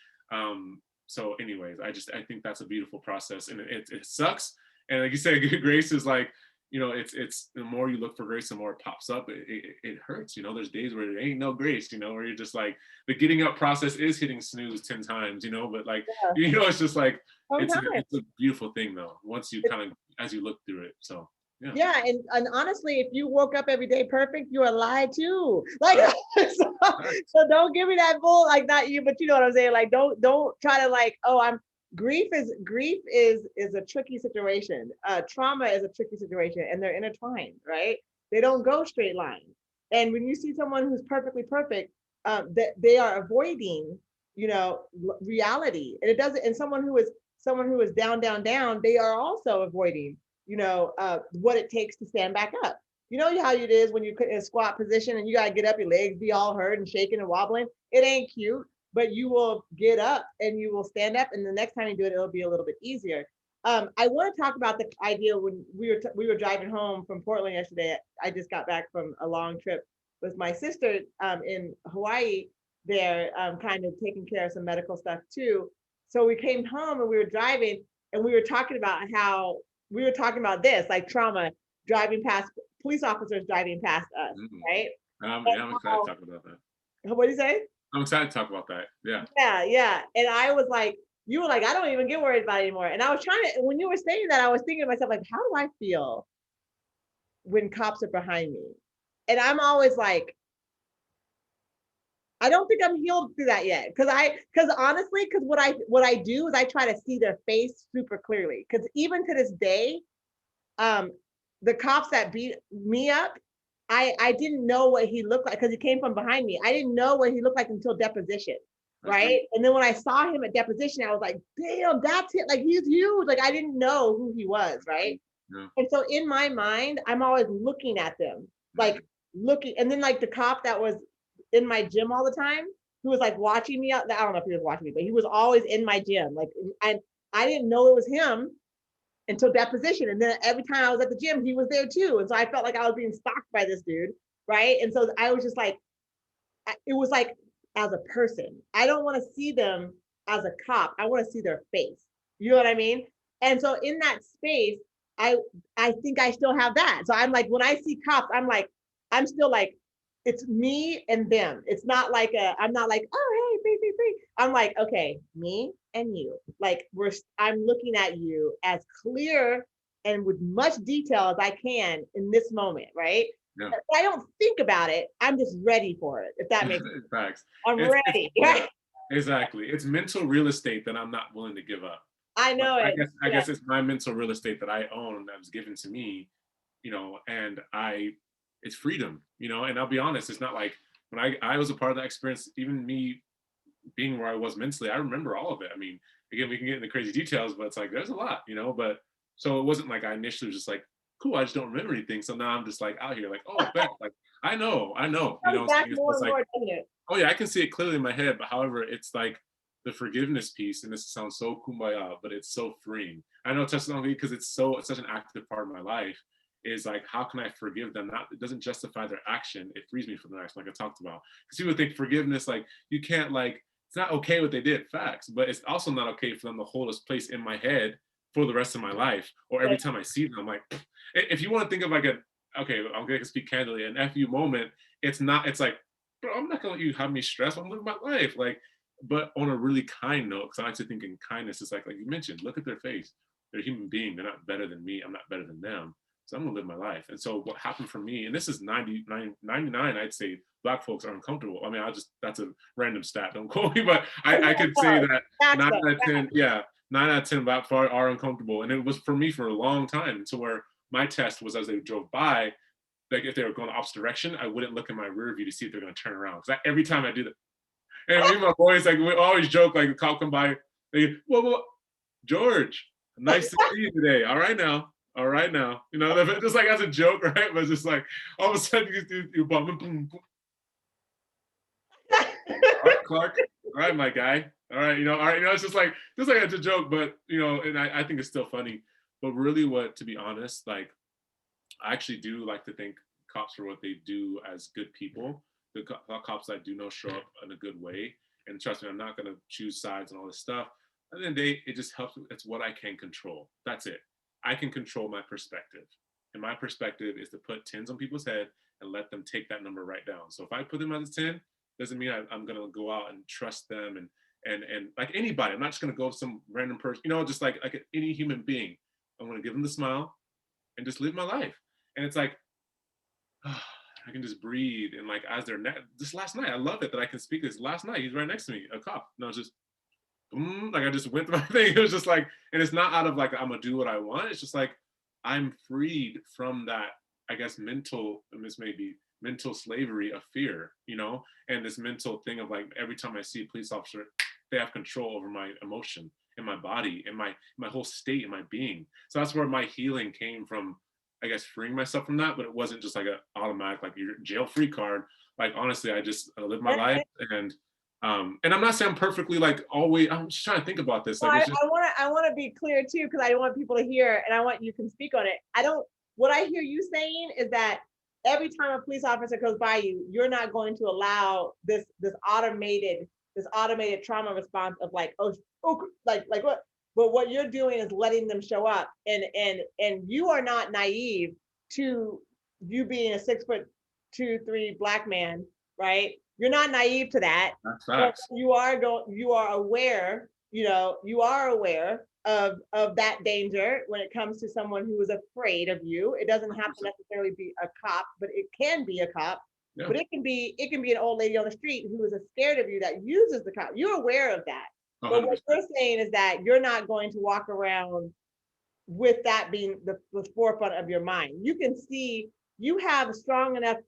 Speaker 1: So, anyways, I think that's a beautiful process, and it sucks. And like you said, grace is like, you know, it's the more you look for grace, the more it pops up. It hurts, you know. There's days where there ain't no grace, you know, where you're just like the getting up process is hitting snooze 10 times, you know. But like,
Speaker 2: yeah,
Speaker 1: you know, it's just like
Speaker 2: sometimes.
Speaker 1: it's a beautiful thing though. Once you kind of as you look through it, so. Yeah.
Speaker 2: Yeah, and honestly, if you woke up every day perfect, you're a lie too. Like, so don't give me that bull. Like, not you, but you know what I'm saying. Like, don't try to like, oh, I'm grief is a tricky situation. Trauma is a tricky situation, and they're intertwined, right? They don't go straight line. And when you see someone who's perfectly perfect, that they are avoiding, you know, reality, and it doesn't. And someone who is down, down, down, they are also avoiding, you know, what it takes to stand back up. You know how it is when you're in a squat position and you got to get up, your legs be all hurt and shaking and wobbling. It ain't cute, but you will get up and you will stand up. And the next time you do it, it'll be a little bit easier. I want to talk about the idea when we were driving home from Portland yesterday. I just got back from a long trip with my sister in Hawaii. There, kind of taking care of some medical stuff too. So we came home and we were driving and we were talking about how we were talking about this, like trauma, driving past police officers driving past us, right?
Speaker 1: Yeah, I'm excited to talk about that.
Speaker 2: What do you say?
Speaker 1: I'm excited to talk about that. Yeah.
Speaker 2: Yeah, yeah. And I was like, you were like, I don't even get worried about it anymore. And I was trying to, when you were saying that, I was thinking to myself, like, how do I feel when cops are behind me? And I'm always like, I don't think I'm healed through that yet. Because honestly, because what I do is I try to see their face super clearly. Because even to this day, um, the cops that beat me up, I didn't know what he looked like because he came from behind me. I didn't know what he looked like until deposition, right? And then when I saw him at deposition, I was like, damn, that's it. Like he's huge. Like I didn't know who he was, right?
Speaker 1: Yeah.
Speaker 2: And so in my mind, I'm always looking at them, like looking, and then like the cop that was in my gym all the time, who was like watching me. I don't know if he was watching me, but he was always in my gym. Like, and I didn't know it was him until deposition. And then every time I was at the gym, he was there too. And so I felt like I was being stalked by this dude, right? And so I was just like, it was like as a person, I don't want to see them as a cop. I want to see their face. You know what I mean? And so in that space, I I think I still have that. So I'm like, when I see cops, I'm still like, it's me and them. It's not like I'm not like, oh hey, free, free, free. I'm like, okay, me and you. Like I'm looking at you as clear and with much detail as I can in this moment, right?
Speaker 1: Yeah.
Speaker 2: If I don't think about it, I'm just ready for it. If that makes sense.
Speaker 1: Facts.
Speaker 2: I'm ready.
Speaker 1: Yeah, exactly. It's mental real estate that I'm not willing to give up.
Speaker 2: I know
Speaker 1: But
Speaker 2: it.
Speaker 1: I guess it's my mental real estate that I own that was given to me, you know, and it's freedom, you know. And I'll be honest, it's not like when I was a part of that experience, even me being where I was mentally, I remember all of it. I mean, again, we can get into crazy details, but it's like there's a lot, you know. But so it wasn't like I initially was just like, cool, I just don't remember anything. So now I'm just like out here, like, oh, bet, like I know, you know.
Speaker 2: Back
Speaker 1: So
Speaker 2: more
Speaker 1: it's
Speaker 2: and
Speaker 1: like,
Speaker 2: more, doesn't it?
Speaker 1: oh yeah, I can see it clearly in my head. But however, it's like the forgiveness piece, and this sounds so kumbaya, but it's so freeing. I know testimony because it's such an active part of my life. Is like, how can I forgive them? Not, it doesn't justify their action. It frees me from their action, like I talked about. Because people think forgiveness, like you can't like, it's not okay what they did, facts, but it's also not okay for them to hold a place in my head for the rest of my life. Or every time I see them, I'm like, if you want to think of like okay, I'm going to speak candidly, an FU moment, it's like, bro, I'm not going to let you have me stressed. I'm living my life. Like, but on a really kind note, because I like to think in kindness, it's like you mentioned, look at their face. They're a human being. They're not better than me. I'm not better than them. So I'm gonna live my life. And so what happened for me, and this is 99, I'd say Black folks are uncomfortable. I mean, that's a random stat, don't quote me, but I could say that 9 out of 10, yeah, 9 out of 10 Black folks are uncomfortable. And it was for me for a long time, to where my test was, as they drove by, like if they were going the opposite direction, I wouldn't look in my rear view to see if they're gonna turn around. Because every time I do that, and me and my boys, like, we always joke, like the cop come by, they, well, George, nice to see you today. All right now. All right now. You know, just like as a joke, right? But just like all of a sudden you bump, boom, boom. All right, Clark. All right, my guy. All right, all right, it's just like it's a joke, but and I think it's still funny. But really, to be honest, like, I actually do like to thank cops for what they do as good people. The cops that I do know show up in a good way. And trust me, I'm not gonna choose sides and all this stuff. At the end of the day, it just helps. It's what I can control. That's it. I can control my perspective. And my perspective is to put 10s on people's head and let them take that number right down. So if I put them as a 10, doesn't mean I'm gonna go out and trust them and like anybody. I'm not just gonna go with some random person, just like any human being. I'm gonna give them the smile and just live my life. And it's like, I can just breathe. And like, as they're just last night, I love it that I can speak this. Last night, he's right next to me, a cop. And I was just, like, I just went through my thing. It was just like, and it's not out of like, I'm gonna do what I want. It's just like, I'm freed from that, I guess, mental slavery of fear, and this mental thing of like, every time I see a police officer, they have control over my emotion and my body and my whole state and my being. So that's where my healing came from, I guess, freeing myself from that. But it wasn't just like an automatic, like, your jail-free card. Like, honestly, I live my life, and I'm not saying I'm perfectly, like, always. I'm just trying to think about this. Like,
Speaker 2: well, I want to be clear too, because I want people to hear, and I want you can speak on it. What I hear you saying is that every time a police officer goes by you, you're not going to allow this automated trauma response of like, oh, like what? But what you're doing is letting them show up, and you are not naive to you being a 6'2", 3" Black man, right? You're not naive to that.
Speaker 1: That's facts.
Speaker 2: You are aware. You are aware of that danger when it comes to someone who is afraid of you. It doesn't have to necessarily be a cop, but it can be a cop. Yeah. But it can be an old lady on the street who is scared of you that uses the cop. You're aware of that. 100%. But what you're saying is that you're not going to walk around with that being the forefront of your mind. You can see you have strong enough.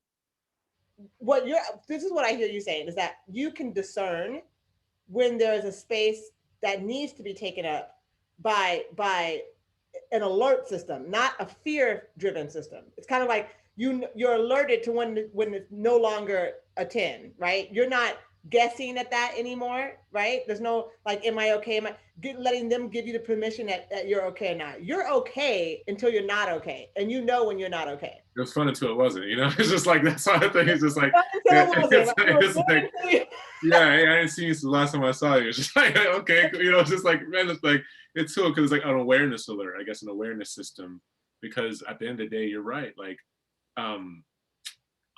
Speaker 2: This is what I hear you saying, is that you can discern when there is a space that needs to be taken up by an alert system, not a fear-driven system. It's kind of like you're alerted to when it's no longer a 10, right? You're not guessing at that anymore, right? There's no like, am I okay? Letting them give you the permission that you're okay or not. You're okay until you're not okay, and when you're not okay.
Speaker 1: It was fun until it wasn't, It's just like, that's why I think it's just like, yeah, I didn't see you since the last time I saw you. It's just like, okay, it's just like, man, it's like, it's cool because it's like an awareness alert, I guess, an awareness system. Because at the end of the day, you're right. Like,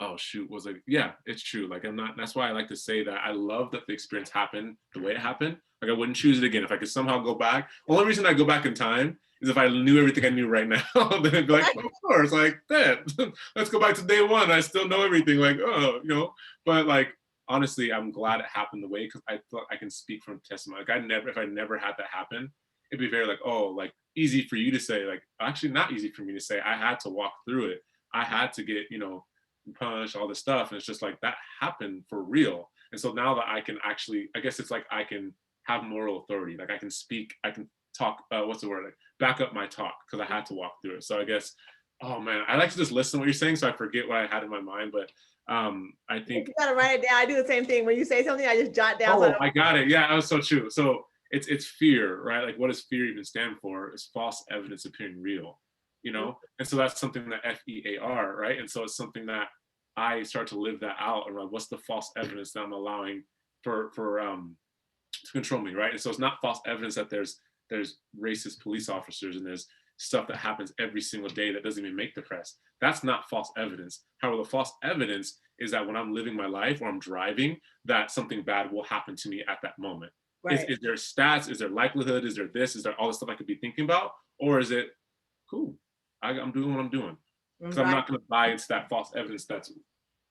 Speaker 1: oh shoot, was like, yeah, it's true. Like, that's why I like to say that I love that the experience happened the way it happened. Like, I wouldn't choose it again. If I could somehow go back, the only reason I go back in time is if I knew everything I knew right now, then it'd be like, of course, like that. Let's go back to day one. I still know everything. Like, but like, honestly, I'm glad it happened the way, because I thought I can speak from testimony. Like, if I never had that happen, it'd be very like, oh, like, easy for you to say, like, actually not easy for me to say. I had to walk through it. I had to get, punch, all this stuff. And it's just like, that happened for real. And so now that I can actually, I guess it's like, I can have moral authority. Like, I can speak, I can talk, what's the word? Like, back up my talk, because I had to walk through it. So I guess, oh man, I like to just listen to what you're saying, so I forget what I had in my mind. But I think
Speaker 2: you gotta write it down. I do the same thing. When you say something, I just jot down.
Speaker 1: Oh, I got it. Yeah, that was so true. So it's fear, right? Like, what does fear even stand for? It's false evidence appearing real, And so that's something that FEAR, right? And so it's something that I start to live that out around, what's the false evidence that I'm allowing for to control me, right? And so it's not false evidence that there's there's racist police officers and there's stuff that happens every single day that doesn't even make the press. That's not false evidence. However, the false evidence is that when I'm living my life or I'm driving, that something bad will happen to me at that moment.
Speaker 2: Right.
Speaker 1: Is there stats? Is there likelihood? Is there this? Is there all the stuff I could be thinking about? Or is it cool? I'm doing what I'm doing because I'm not going to buy into that false evidence that's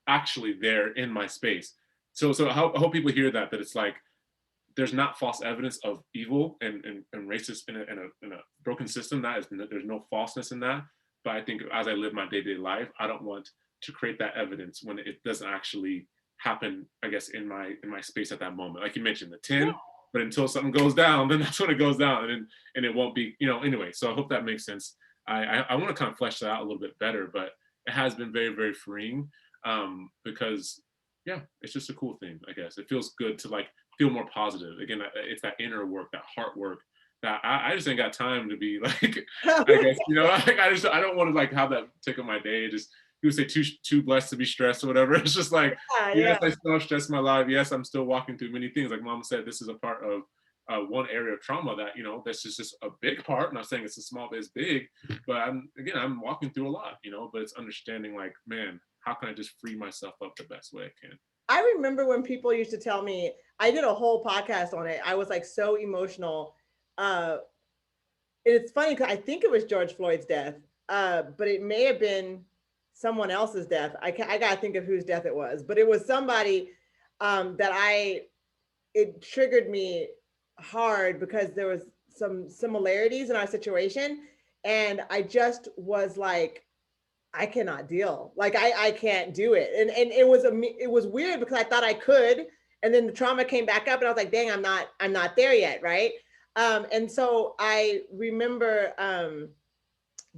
Speaker 1: actually there in my space. So I hope people hear that it's like there's not false evidence of evil and racist in a broken system. There's no falseness in that. But I think as I live my day-to-day life, I don't want to create that evidence when it doesn't actually happen, I guess, in my space at that moment. Like you mentioned, the 10, but until something goes down, then that's when it goes down, and it won't be, anyway. So I hope that makes sense. I want to kind of flesh that out a little bit better, but it has been very, very freeing because, yeah, it's just a cool thing, I guess. It feels good to like feel more positive. Again, it's that inner work, that heart work that I just ain't got time to be like, I guess, like I don't want to like have that take up my day. Just people say too blessed to be stressed or whatever. It's just like, yes, I still have stress in my life. Yes, I'm still walking through many things. Like Mama said, this is a part of one area of trauma that, that's just a big part. I'm not saying it's a small, but it's big. But I'm walking through a lot, but it's understanding like, man, how can I just free myself up the best way I can?
Speaker 2: I remember when people used to tell me, I did a whole podcast on it. I was like so emotional. It's funny because I think it was George Floyd's death, but it may have been someone else's death. I gotta think of whose death it was, but it was somebody it triggered me hard because there was some similarities in our situation. And I just was like, I cannot deal. Like I can't do it. And it was weird because I thought I could. And then the trauma came back up and I was like, dang, I'm not there yet. Right. And so I remember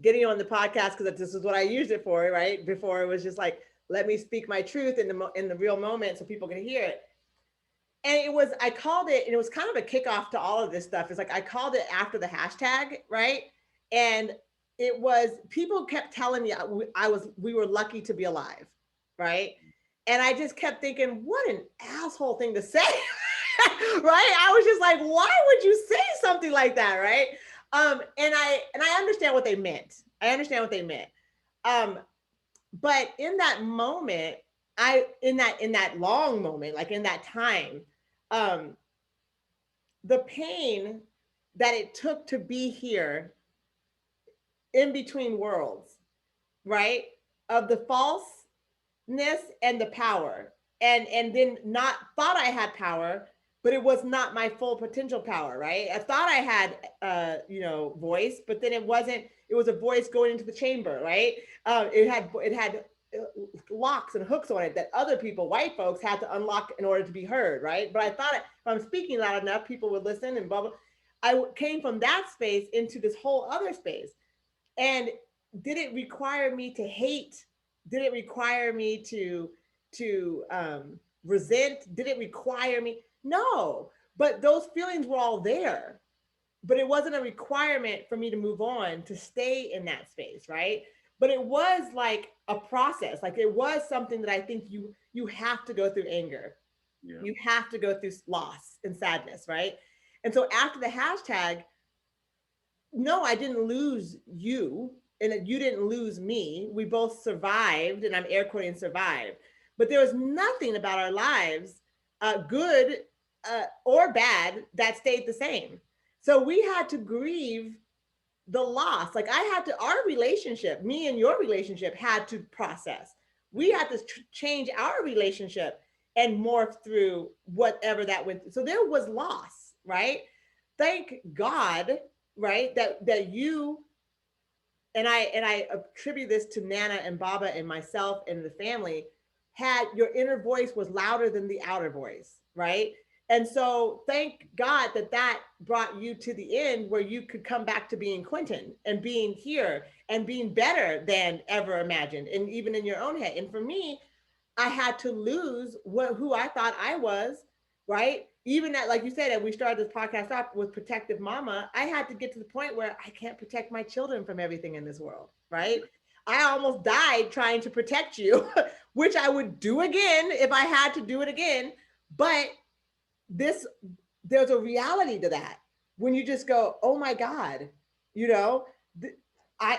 Speaker 2: getting on the podcast because this is what I used it for, right? Before it was just like, let me speak my truth in the real moment so people can hear it. And I called it, and it was kind of a kickoff to all of this stuff. It's like, I called it after the hashtag, right? And it was, people kept telling me we were lucky to be alive, right? And I just kept thinking, what an asshole thing to say, right? I was just like, why would you say something like that, right? And I understand what they meant. But in that moment, in that long moment, like in that time, the pain that it took to be here in between worlds, right? Of the falseness and the power, and then not thought I had power, but it was not my full potential power, right? I thought I had, voice, but then it wasn't. It was a voice going into the chamber, right? It had locks and hooks on it that other people, white folks, had to unlock in order to be heard, right? But I thought if I'm speaking loud enough, people would listen and blah, blah. I came from that space into this whole other space. And did it require me to hate? Did it require me to resent? Did it require me? No, but those feelings were all there. But it wasn't a requirement for me to move on, to stay in that space, right? But it was like a process. Like it was something that I think you have to go through anger. Yeah. You have to go through loss and sadness, right? And so after the hashtag, no, I didn't lose you, and you didn't lose me. We both survived, and I'm air quoting survived. But there was nothing about our lives, good or bad, that stayed the same. So we had to grieve the loss. Like our relationship, me and your relationship, had to process. We had to change our relationship and morph through whatever that went through. So there was loss, right? Thank God, right? That you and I attribute this to Nana and Baba and myself and the family, had your inner voice was louder than the outer voice, right? And so thank God that brought you to the end where you could come back to being Quentin and being here and being better than ever imagined, and even in your own head. And for me, I had to lose who I thought I was, right? Even that, like you said, that we started this podcast off with protective mama, I had to get to the point where I can't protect my children from everything in this world, right? I almost died trying to protect you, which I would do again if I had to do it again. But there's a reality to that. when you just go, oh my God, you know, I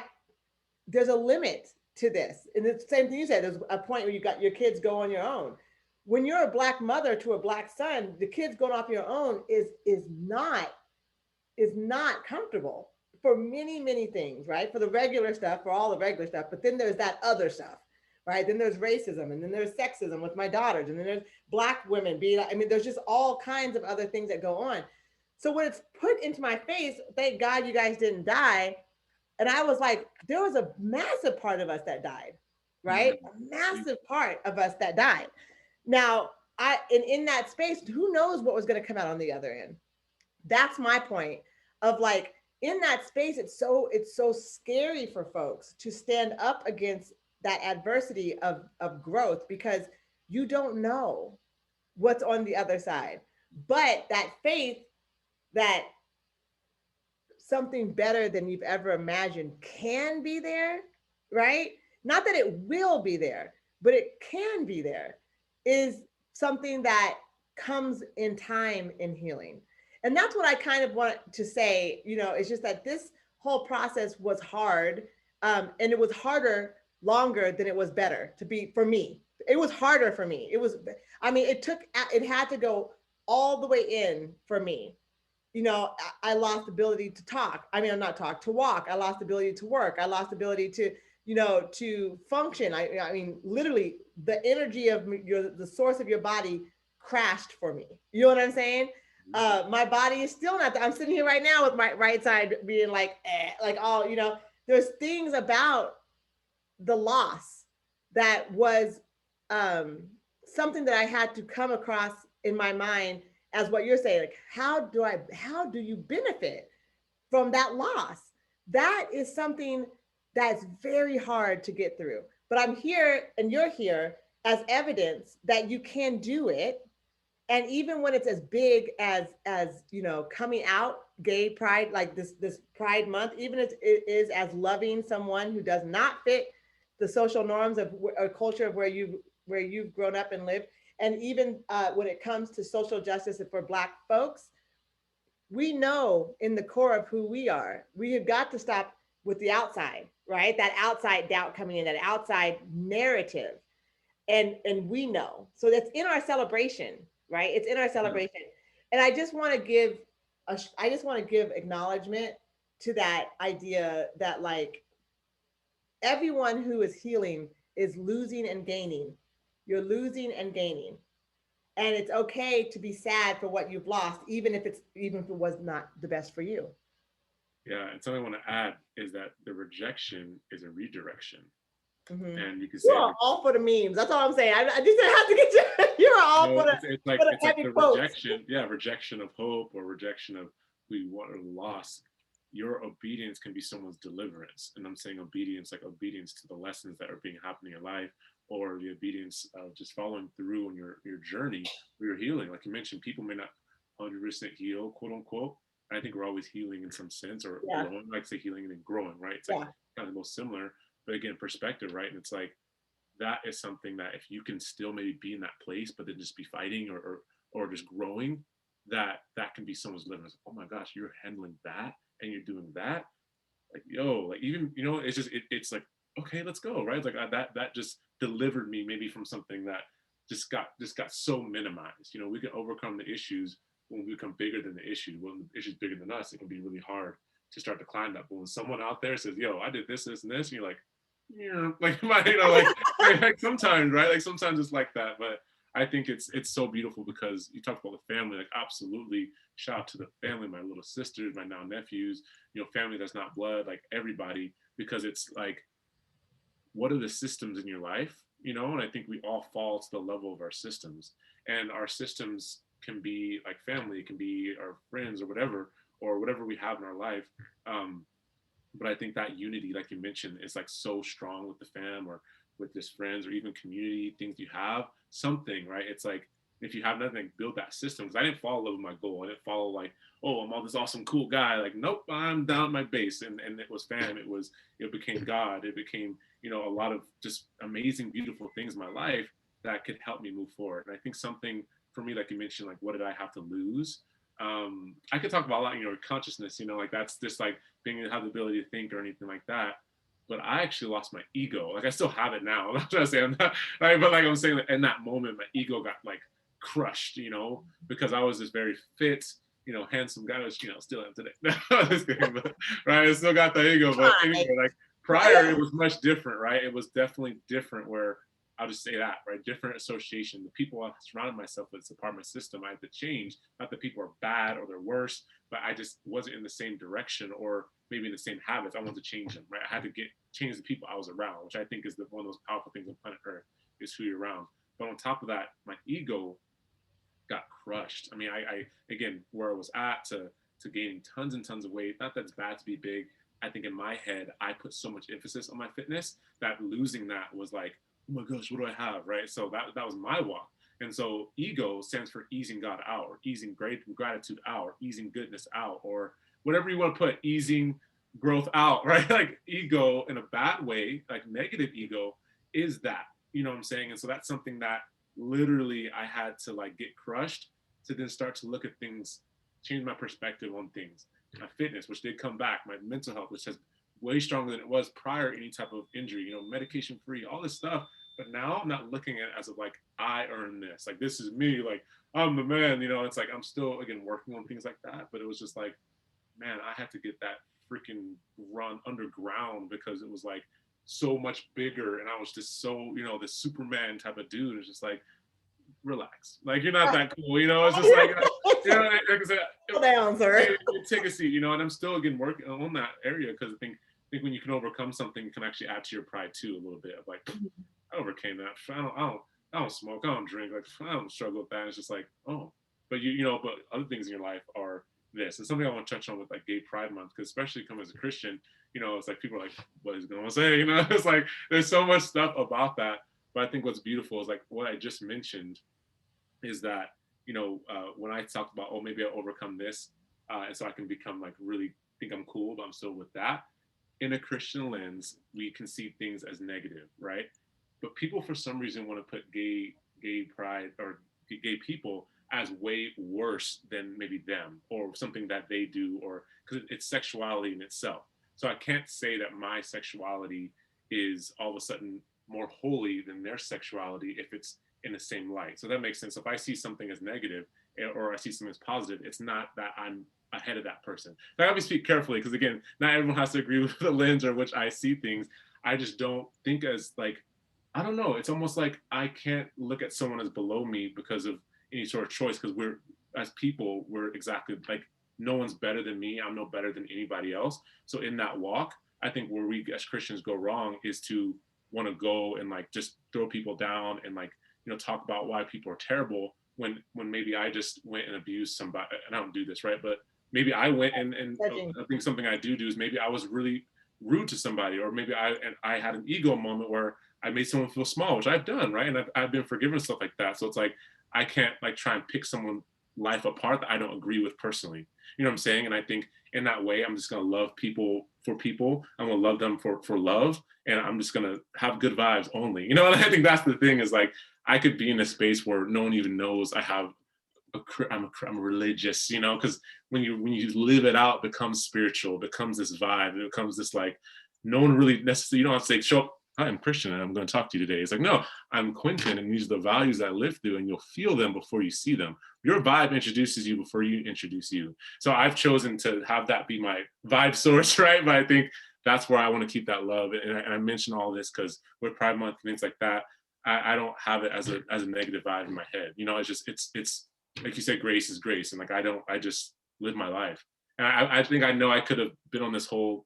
Speaker 2: there's a limit to this. And it's the same thing you said. There's a point where you got your kids go on your own. When you're a black mother to a black son, the kids going off your own is not comfortable for many, many things, right? For the regular stuff, for all the regular stuff. But then there's that other stuff, right? Then there's racism, and then there's sexism with my daughters, and then there's black women being, I mean, there's just all kinds of other things that go on. So when it's put into my face, thank God you guys didn't die. And I was like, there was a massive part of us that died, right?
Speaker 1: Mm.
Speaker 2: A massive part of us that died. Now, and in that space, who knows what was going to come out on the other end? That's my point of like, in that space, it's so scary for folks to stand up against that adversity of growth, because you don't know what's on the other side. But that faith that something better than you've ever imagined can be there, right? Not that it will be there, but it can be there, is something that comes in time in healing. And that's what I kind of want to say, it's just that this whole process was hard. And it was harder longer than it was better to be for me. It was harder for me. I mean, it had to go all the way in for me. I lost the ability to talk. I mean, I'm not talk to walk. I lost the ability to work. I lost the ability to function. I mean, literally, the energy of the source of your body crashed for me. You know what I'm saying? My body is still not. I'm sitting here right now with my right side being like, like all. There's things about the loss that was something that I had to come across in my mind, as what you're saying, like, how do you benefit from that loss? That is something that's very hard to get through. But I'm here and you're here as evidence that you can do it. And even when it's as big as coming out gay pride, like this pride month, even if it is as loving someone who does not fit the social norms of a culture of where you've grown up and lived. And even when it comes to social justice for Black folks, we know in the core of who we are, we have got to stop with the outside, right? That outside doubt coming in, that outside narrative. And we know. So that's in our celebration, right? It's in our celebration. And I just want to give acknowledgement to that idea that, like, everyone who is healing is losing and gaining. You're losing and gaining. And it's okay to be sad for what you've lost, even if it was not the best for you.
Speaker 1: Yeah, and something I want to add is that the rejection is a redirection,
Speaker 2: Mm-hmm.
Speaker 1: and you can
Speaker 2: You
Speaker 1: say
Speaker 2: are all for the memes. That's all I'm saying. I just have to get you. You're all
Speaker 1: no,
Speaker 2: for the
Speaker 1: it's like
Speaker 2: heavy
Speaker 1: the
Speaker 2: quotes.
Speaker 1: rejection, yeah, rejection of hope or rejection of who you want or loss. Your obedience can be someone's deliverance, and I'm saying obedience, like obedience to the lessons that are being happening in your life, or the obedience of just following through on your journey, or your healing. Like you mentioned, people may not 100% heal, quote unquote. I think we're always healing in some sense, or
Speaker 2: Yeah.
Speaker 1: growing. Like say healing and then growing, right? It's like
Speaker 2: Yeah.
Speaker 1: kind of the most similar, but again, perspective, right? And it's like that is something that if you can still maybe be in that place, but then just be fighting or just growing, that can be someone's deliverance. Oh my gosh, you're handling that and you're doing that. Like yo, like even it's just it's like okay, let's go, right? It's like that just delivered me maybe from something that just got so minimized. We can overcome the issues when we become bigger than the issue. When the issue's bigger than us, it can be really hard to start to climb that. But when someone out there says, "Yo, I did this, this, and this," and you're like, yeah, like like sometimes, right? Like sometimes it's like that, but I think it's so beautiful because you talk about the family, like absolutely shout out to the family, my little sisters, my now nephews, family that's not blood, like everybody, because it's like, what are the systems in your life? And I think we all fall to the level of our systems, and our systems can be like family, it can be our friends or whatever we have in our life. But I think that unity, like you mentioned, is like so strong with the fam or with just friends or even community things you have something, right? It's like if you have nothing, build that system. Because I didn't follow my goal. I didn't follow like, oh, I'm all this awesome cool guy. Like, nope, I'm down my base. And it was fam. It became God. It became a lot of just amazing, beautiful things in my life that could help me move forward. And I think something for me, like you mentioned, like what did I have to lose? I could talk about a lot, consciousness, like that's just like being have the ability to think or anything like that. But I actually lost my ego. Like I still have it now. I'm not trying to say I'm not, right, but like I'm saying that in that moment, my ego got like crushed, because I was this very fit, handsome guy, which still am today. Just kidding, but, right, I still got the ego. But anyway, like prior, it was much different, right? It was definitely different. Where I'll just say that, right? Different association. The people I surrounded myself with, it's a part of my system. I had to change. Not that people are bad or they're worse, but I just wasn't in the same direction or maybe the same habits. I wanted to change them, right? I had to change the people I was around, which I think is one of those powerful things on planet Earth is who you're around. But on top of that, my ego got crushed. I mean, I again, where I was at to gaining tons and tons of weight. Not that it's bad to be big. I think in my head, I put so much emphasis on my fitness that losing that was like, oh my gosh, what do I have, right? So that was my walk. And so ego stands for easing God out, or easing gratitude out, or easing goodness out, or whatever you want to put, easing growth out, right? Like ego in a bad way, like negative ego is that, you know what I'm saying? And so that's something that literally I had to like get crushed to then start to look at things, change my perspective on things. My fitness, which did come back, my mental health, which has way stronger than it was prior any type of injury, medication free, all this stuff. But now I'm not looking at it as of like, I earned this, like this is me, like I'm the man, it's like I'm still again working on things like that. But it was just like, man, I had to get that freaking run underground because it was like so much bigger, and I was just so, the Superman type of dude. It's just like, relax, like you're not that cool, it's just like, like I said,
Speaker 2: down, sir.
Speaker 1: take a seat, and I'm still again working on that area, because I think when you can overcome something, you can actually add to your pride too a little bit of like, I overcame that. I don't smoke, I don't drink, like I don't struggle with that. It's just like, oh, but but other things in your life are this. And something I want to touch on with like Gay Pride Month, because especially coming as a Christian, it's like people are like, what is he gonna say? It's like there's so much stuff about that. But I think what's beautiful is like what I just mentioned is that, when I talked about, oh, maybe I'll overcome this, and so I can become like really think I'm cool, but I'm still with that. In a Christian lens, we can see things as negative, right? But people, for some reason, want to put gay pride or gay people as way worse than maybe them or something that they do, or because it's sexuality in itself. So I can't say that my sexuality is all of a sudden more holy than their sexuality if it's in the same light. So that makes sense. If I see something as negative or I see something as positive, it's not that I'm ahead of that person. So I always speak carefully, because again, not everyone has to agree with the lens or which I see things. I just don't think as like, I don't know. It's almost like I can't look at someone as below me because of any sort of choice, because we're, as people, we're exactly like, no one's better than me. I'm no better than anybody else. So in that walk, I think where we as Christians go wrong is to want to go and like just throw people down and like, talk about why people are terrible when maybe I just went and abused somebody. And I don't do this, right? But maybe I went and I think something I do is maybe I was really rude to somebody, or maybe I had an ego moment where I made someone feel small, which I've done, right? And I've been forgiven, stuff like that. So it's like, I can't like try and pick someone's life apart that I don't agree with personally. You know what I'm saying? And I think in that way, I'm just going to love people for people. I'm going to love them for love. And I'm just going to have good vibes only, and I think that's the thing is like, I could be in a space where no one even knows I have I'm religious, because when you live it out, it becomes spiritual, it becomes this vibe, it becomes this like, no one really necessarily, you don't have to say, show up, hi, I'm Christian and I'm going to talk to you today. It's like, no, I'm Quentin and these are the values that I live through, and you'll feel them before you see them. Your vibe introduces you before you introduce you. So I've chosen to have that be my vibe source, right? But I think that's where I want to keep that love. And I mention all this because with Pride Month and things like that, I don't have it as a negative vibe in my head. It's just it's like you said, grace is grace, and like I just live my life. And I think I know I could have been on this whole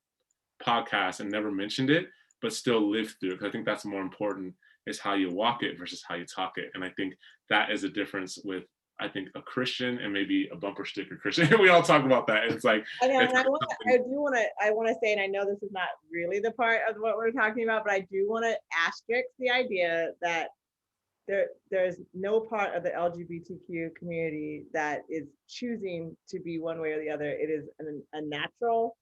Speaker 1: podcast and never mentioned it, but still lived through it. Because I think that's more important is how you walk it versus how you talk it. And I think that is a difference with, I think, a Christian and maybe a bumper sticker Christian. We all talk about that. And it's like,
Speaker 2: I want to say, and I know this is not really the part of what we're talking about, but I do want to asterisk the idea that there's no part of the LGBTQ community that is choosing to be one way or the other. It is a natural,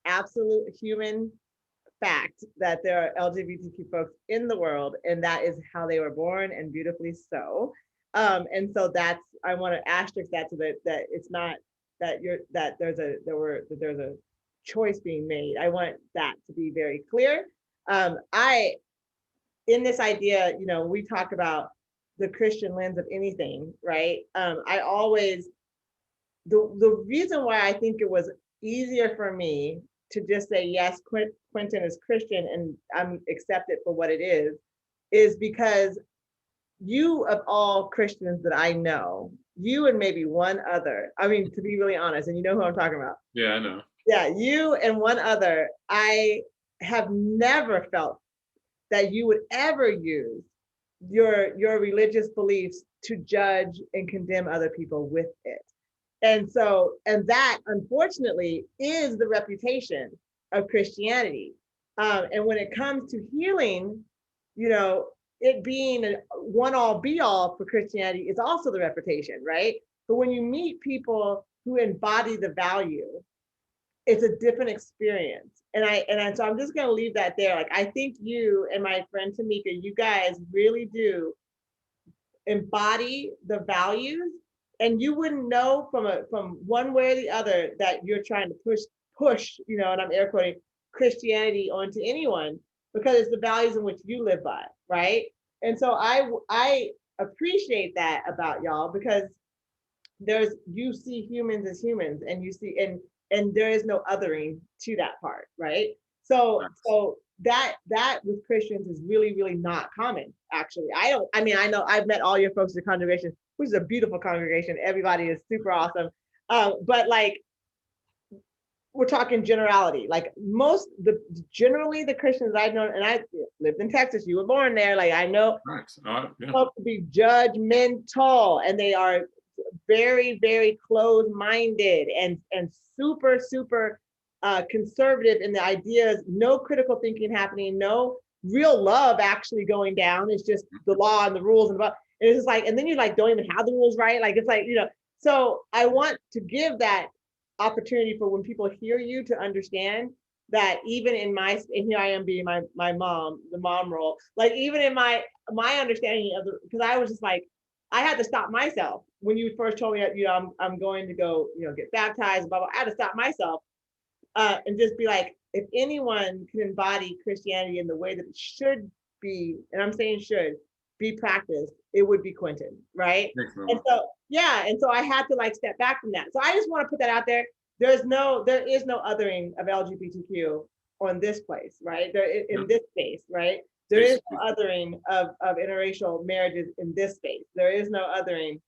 Speaker 2: absolute human fact that there are LGBTQ folks in the world, and that is how they were born, and beautifully so. And so I want to asterisk that, so that it's not that there's a choice being made. I want that to be very clear. I in this idea, we talk about the Christian lens of anything, right? I always the reason why I think it was easier for me to just say yes, Quentin is Christian and I'm accept it for what it is because you of all Christians that I know, you and maybe one other, I mean, to be really honest, and you know who I'm talking about.
Speaker 1: Yeah, I know.
Speaker 2: Yeah, you and one other, I have never felt that you would ever use your religious beliefs to judge and condemn other people with it. And that unfortunately is the reputation of Christianity. And when it comes to healing, you know, it being a one all be all for Christianity is also the reputation, right? But when you meet people who embody the value, it's a different experience. So I'm just gonna leave that there. Like I think you and my friend Tamika, you guys really do embody the values, and you wouldn't know from one way or the other that you're trying to push, and I'm air quoting Christianity onto anyone because it's the values in which you live by, right? And so I appreciate that about y'all because you see humans as humans and you see and there is no othering to that part, right? So that with Christians is really, really not common, actually. I know I've met all your folks at the congregation, which is a beautiful congregation. Everybody is super awesome. But like we're talking generality, like generally the Christians I've known, and I lived in Texas, you were born there, like I know
Speaker 1: Nice. Yeah.
Speaker 2: folks to be judgmental and they are very, very closed-minded and super, super conservative in the ideas, no critical thinking happening, no real love actually going down. It's just the law and the rules and it's just like, and then you like don't even have the rules right. Like it's like, so I want to give that opportunity for when people hear you to understand that even in and here I am being my mom, the mom role, like even in my understanding of because I was just like, I had to stop myself when you first told me, I'm going to go, get baptized, blah, blah. I had to stop myself and just be like, if anyone can embody Christianity in the way that it should be, and I'm saying should be practiced, it would be Quentin, right? And so, yeah, and so I had to like step back from that. So I just want to put that out there. There is no othering of LGBTQ on this place, right? In this space, right? There is no othering of interracial marriages in this space. There is no othering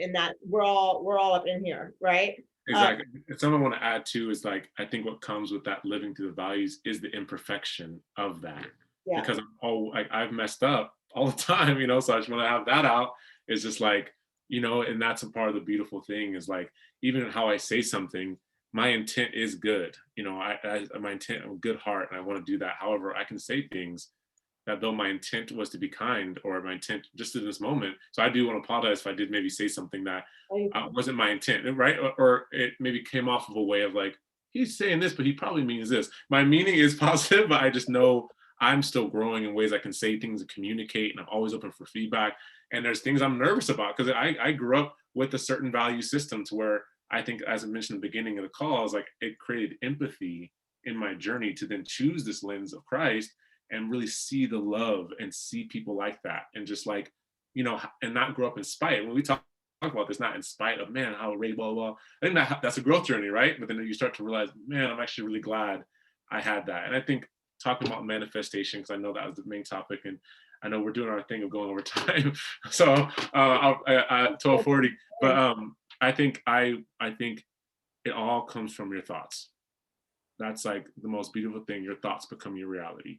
Speaker 2: in that we're all up in here, right?
Speaker 1: Exactly. And something I want to add too is like, I think what comes with that living through the values is the imperfection of that. Yeah. Because I've messed up all the time, so I just want to have that out. It's just like, and that's a part of the beautiful thing is like, even in how I say something, my intent is good. My intent, I'm a good heart and I want to do that. However, I can say things that though my intent was to be kind or my intent just in this moment. So I do want to apologize if I did maybe say something that wasn't my intent, right? Or it maybe came off of a way of like, he's saying this, but he probably means this. My meaning is positive, but I just know I'm still growing in ways I can say things and communicate, and I'm always open for feedback. And there's things I'm nervous about because I grew up with a certain value system to where I think, as I mentioned at the beginning of the call, I was like, it created empathy in my journey to then choose this lens of Christ and really see the love and see people like that and just like, and not grow up in spite. When we talk about this, not in spite of, man, how blah, blah, blah. I think that's a growth journey, right? But then you start to realize, man, I'm actually really glad I had that. And I think talking about manifestation, because I know that was the main topic, and I know we're doing our thing of going over time. So 12:40, but I think it all comes from your thoughts. That's like the most beautiful thing. Your thoughts become your reality.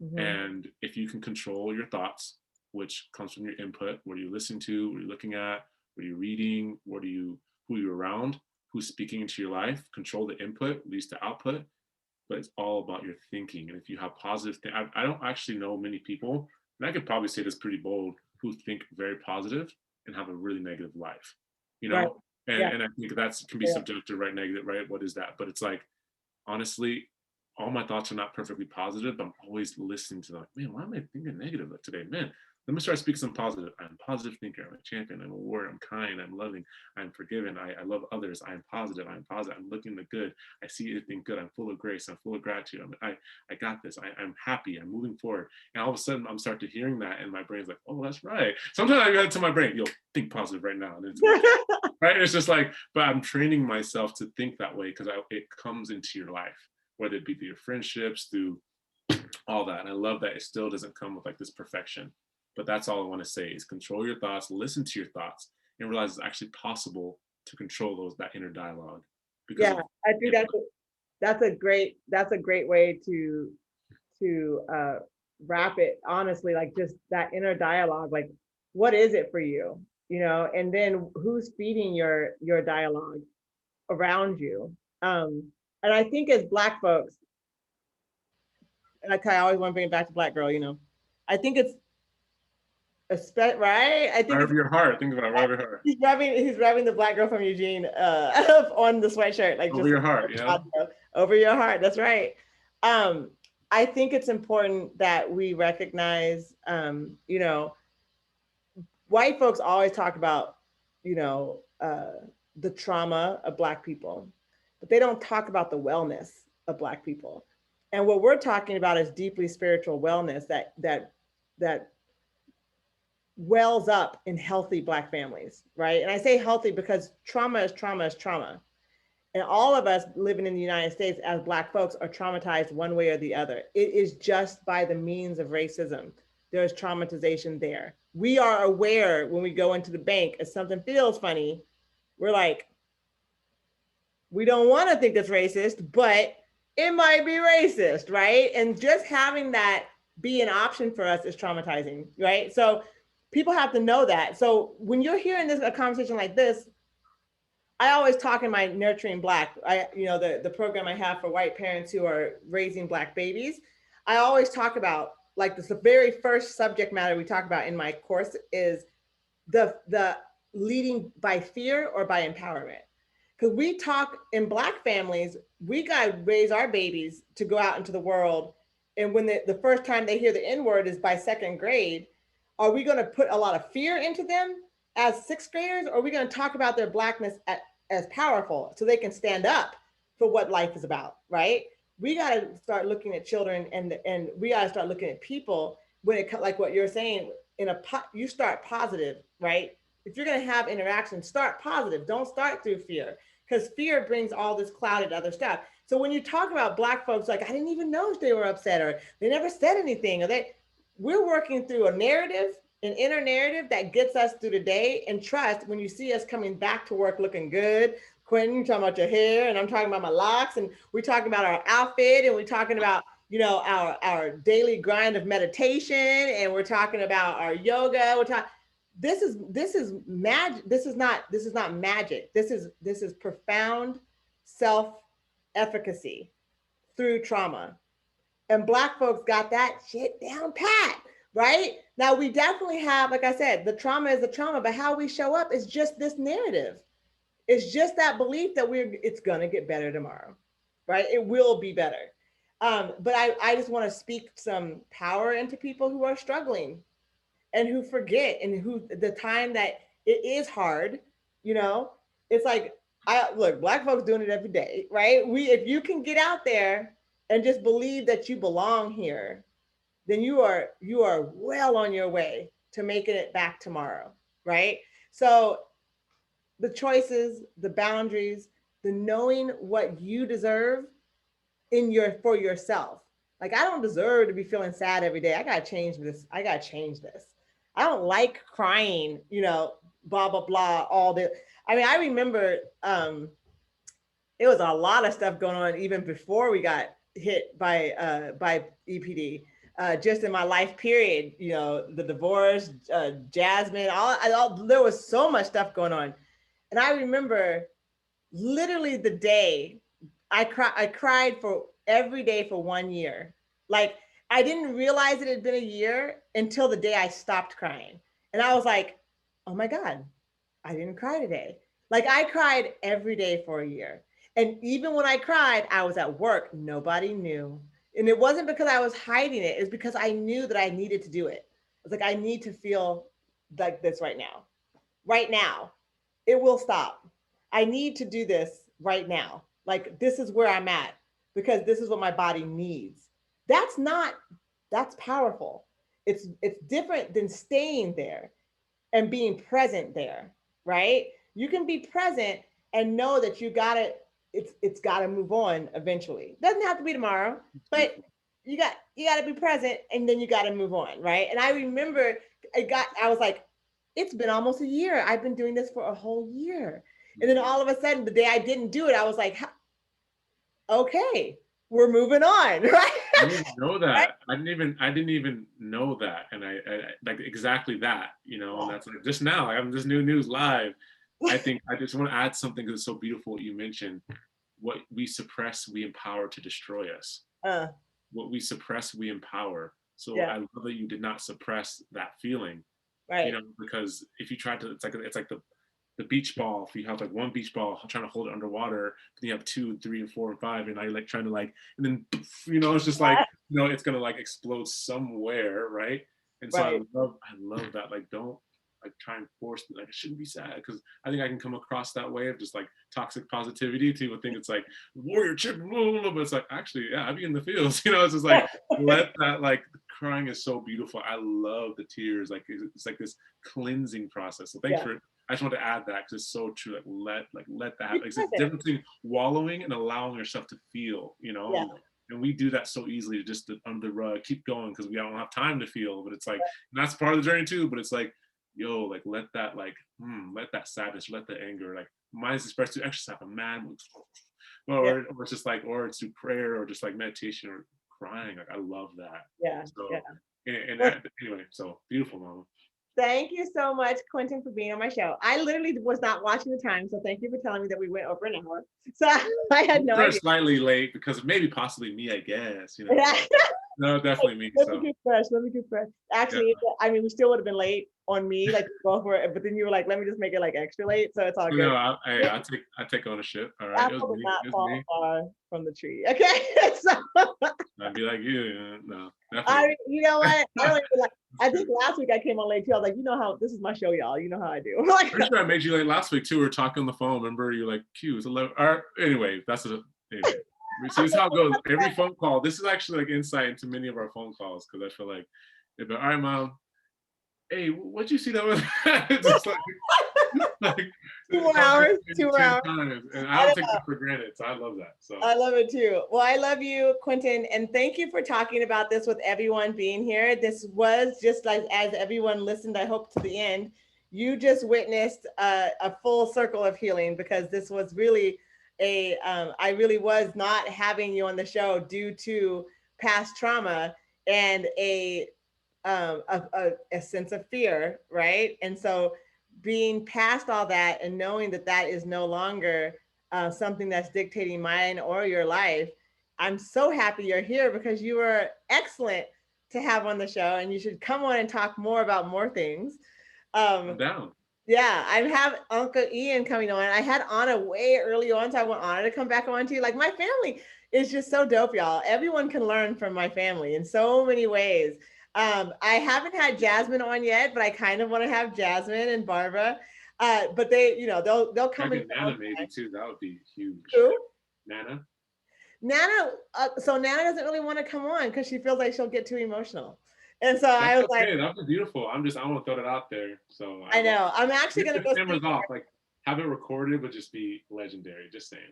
Speaker 1: Mm-hmm. And if you can control your thoughts, which comes from your input, what are you listening to, what are you looking at, what are you reading, who you're around, who's speaking into your life, control the input, leads to output, but it's all about your thinking. And if you have positive I don't actually know many people, and I could probably say this pretty bold, who think very positive and have a really negative life, right. And I think that can be subjective, right? Negative, right? What is that? But it's like, honestly, all my thoughts are not perfectly positive, but I'm always listening to them. Like, man, why am I thinking negative today? Man, let me start speaking some positive. I'm a positive thinker. I'm a champion. I'm a warrior. I'm kind. I'm loving. I'm forgiving. I love others. I'm positive. I'm positive. I'm looking the good. I see anything good. I'm full of grace. I'm full of gratitude. I got this. I'm happy. I'm moving forward. And all of a sudden, I'm starting to hearing that, and my brain's like, oh, that's right. Sometimes I got to my brain, yo, think positive right now, and it's working. Right? It's just like, but I'm training myself to think that way because it comes into your life, whether it be through your friendships, through all that. And I love that it still doesn't come with like this perfection. But that's all I want to say is control your thoughts, listen to your thoughts, and realize it's actually possible to control that inner dialogue. Because
Speaker 2: Yeah, I think that's a great way to wrap it, honestly, like just that inner dialogue, like what is it for you, and then who's feeding your dialogue around you. And I think as Black folks, and I always want to bring it back to Black girl, I think it's right. I think
Speaker 1: right
Speaker 2: it's
Speaker 1: over your heart. Think about it, right over your heart.
Speaker 2: He's rubbing the Black girl from Eugene on the sweatshirt, like
Speaker 1: over
Speaker 2: just
Speaker 1: your heart, yeah.
Speaker 2: Over your heart. That's right. I think it's important that we recognize, white folks always talk about, the trauma of Black people, but they don't talk about the wellness of Black people. And what we're talking about is deeply spiritual wellness that wells up in healthy Black families, right? And I say healthy because trauma is trauma is trauma. And all of us living in the United States as Black folks are traumatized one way or the other. It is just by the means of racism. There's traumatization there. We are aware when we go into the bank, if something feels funny, we're like, we don't want to think it's racist, but it might be racist, right? And just having that be an option for us is traumatizing, right? So people have to know that. So when you're hearing a conversation like this, I always talk in my Nurturing Black, the program I have for white parents who are raising Black babies. I always talk about, like, the very first subject matter we talk about in my course is the leading by fear or by empowerment. Because we talk in Black families, we got to raise our babies to go out into the world. And when the first time they hear the N word is by second grade, are we going to put a lot of fear into them as sixth graders, or are we going to talk about their Blackness as powerful so they can stand up for what life is about, right? We got to start looking at children, and we got to start looking at people when it, like what you're saying, you start positive, right? If you're going to have interaction, start positive. Don't start through fear, because fear brings all this clouded other stuff. So when you talk about Black folks, like, I didn't even know if they were upset, or they never said anything, or we're working through a narrative, an inner narrative that gets us through the day. And trust, when you see us coming back to work looking good, Quentin, you're talking about your hair, and I'm talking about my locks, and we're talking about our outfit, and we're talking about, our daily grind of meditation, and we're talking about our yoga. This is magic. This is not magic. This is profound self-efficacy through trauma. And Black folks got that shit down pat, right? Now we definitely have, like I said, the trauma is the trauma, but how we show up is just this narrative. It's just that belief that it's gonna get better tomorrow, right? It will be better. But I just want to speak some power into people who are struggling and who forget, and who the time that it is hard, it's like, look, Black folks doing it every day, right? If you can get out there and just believe that you belong here, then you are well on your way to making it back tomorrow, right? So the choices, the boundaries, the knowing what you deserve for yourself. Like, I don't deserve to be feeling sad every day. I gotta change this. I don't like crying, blah blah blah. I remember it was a lot of stuff going on even before we got hit by EPD. Just in my life period, the divorce, Jasmine, there was so much stuff going on. And I remember literally the day I cried for every day for 1 year. Like, I didn't realize it had been a year until the day I stopped crying. And I was like, oh my God, I didn't cry today. Like, I cried every day for a year. And even when I cried, I was at work. Nobody knew. And it wasn't because I was hiding it. It's because I knew that I needed to do it. was like, I need to feel like this right now. Right now. It will stop. I need to do this right now. Like this is where I'm at because this is what my body needs. That's not that's powerful. It's different than staying there and being present there, right? You can be present and know that you got to it's got to move on eventually. Doesn't have to be tomorrow, but you got to be present and then you got to move on, right? And I remember I was like it's been almost a year. I've been doing this for a whole year. And then all of a sudden the day I didn't do it, I was like okay, we're moving on, right?
Speaker 1: I didn't know that. I didn't even know that. And I like exactly that, and that's like just now, I'm just new news live. I think I just want to add something because it's so beautiful what you mentioned. What we suppress, we empower to destroy us.
Speaker 2: uh,
Speaker 1: What we suppress, we empower. So
Speaker 2: yeah,
Speaker 1: I love that you did not suppress that feeling,
Speaker 2: right.
Speaker 1: because if you try to, it's like the beach ball. If you have like one beach ball trying to hold it underwater, then you have 2, 3, and 4, and 5, and now you're like trying to like, and then it's just like it's gonna like explode somewhere, right? And so
Speaker 2: Right.
Speaker 1: I love that. Like don't like try and force it. Like it shouldn't be sad because I think I can come across that way of just like toxic positivity. People think it's like warrior chick, blah, blah, blah, but it's like actually, yeah, I be in the fields. It's just like let that like crying is so beautiful. I love the tears. Like it's like this cleansing process. So thanks
Speaker 2: Yeah.
Speaker 1: for I just want to add that because it's so true. Let that happen.
Speaker 2: Be
Speaker 1: It's a
Speaker 2: present.
Speaker 1: difference between wallowing and allowing yourself to feel,
Speaker 2: Yeah.
Speaker 1: and we do that so easily, just under the rug, keep going because we don't have time to feel. But it's like that's part of the journey too. But it's like, yo, like let that let that sadness, let the anger, like mine's expressed through exercise. I'm mad,
Speaker 2: Yeah.
Speaker 1: or it's just like, or it's through prayer, or just like meditation, or crying. Like I love that.
Speaker 2: Yeah.
Speaker 1: So
Speaker 2: Yeah.
Speaker 1: and
Speaker 2: Well,
Speaker 1: anyway, so beautiful, mama.
Speaker 2: thank you so much, Quentin, for being on my show. I literally was not watching the time, so thank you for telling me that we went over an hour. So I had no
Speaker 1: We're
Speaker 2: idea.
Speaker 1: slightly late because maybe possibly me, I guess.
Speaker 2: Yeah.
Speaker 1: No, definitely me.
Speaker 2: Let me
Speaker 1: So
Speaker 2: get fresh. Let me get fresh.
Speaker 1: yeah,
Speaker 2: Actually, I mean, we still would have been late on me, like go for it. But then you were like, let me just make it like extra late, so it's all good.
Speaker 1: I take ownership. All right, it was
Speaker 2: Apple did
Speaker 1: me.
Speaker 2: not
Speaker 1: It was
Speaker 2: fall
Speaker 1: me.
Speaker 2: far from the tree. Okay, so
Speaker 1: I'd be like you. No,
Speaker 2: I,
Speaker 1: definitely.
Speaker 2: you know what? I don't even like. I
Speaker 1: Sure.
Speaker 2: think last week I came on late too. I was like, you know how this is my show, y'all. You know how I do. Like,
Speaker 1: Pretty sure I made you late last week too. We were talking on the phone. Remember, you're like, "Q, it's 11." Anyway, anyway. See, this is how it goes. Every phone call. This is actually like insight into many of our phone calls because I feel like, they'd be, all right, mom. Hey, what'd you see that was? It's just like
Speaker 2: 2 more hours, 2 more
Speaker 1: 10
Speaker 2: hours.
Speaker 1: times, and I
Speaker 2: I
Speaker 1: don't
Speaker 2: don't
Speaker 1: take
Speaker 2: know.
Speaker 1: that for granted. So I love that. So
Speaker 2: I love it too. Well, I love you, Quentin, and thank you for talking about this with everyone being here. This was just like as everyone listened, I hope to the end, you just witnessed a full circle of healing because this was really I really was not having you on the show due to past trauma and a sense of fear, right? And so being past all that and knowing that that is no longer something that's dictating mine or your life, I'm so happy you're here because you were excellent to have on the show, and you should come on and talk more about more things.
Speaker 1: I'm
Speaker 2: Um,
Speaker 1: down.
Speaker 2: yeah, I have Uncle Ian coming on. I had Anna way early on, so I want Anna to come back on too. Like my family is just so dope, y'all. Everyone can learn from my family in so many ways. I haven't had Jasmine on yet, but I kind of want to have Jasmine and Barbara. But they, they'll
Speaker 1: I
Speaker 2: come in
Speaker 1: get
Speaker 2: their own
Speaker 1: Nana maybe
Speaker 2: time.
Speaker 1: too. That would be huge.
Speaker 2: Who?
Speaker 1: Nana.
Speaker 2: Nana. So Nana doesn't really want to come on because she feels like she'll get too emotional. And so
Speaker 1: That's
Speaker 2: I was like,
Speaker 1: okay. That was beautiful. I want to throw that out there. So I
Speaker 2: I
Speaker 1: love.
Speaker 2: know. I'm actually
Speaker 1: Get
Speaker 2: gonna
Speaker 1: the
Speaker 2: go see
Speaker 1: cameras off. Like have it recorded, but just be legendary. Just saying.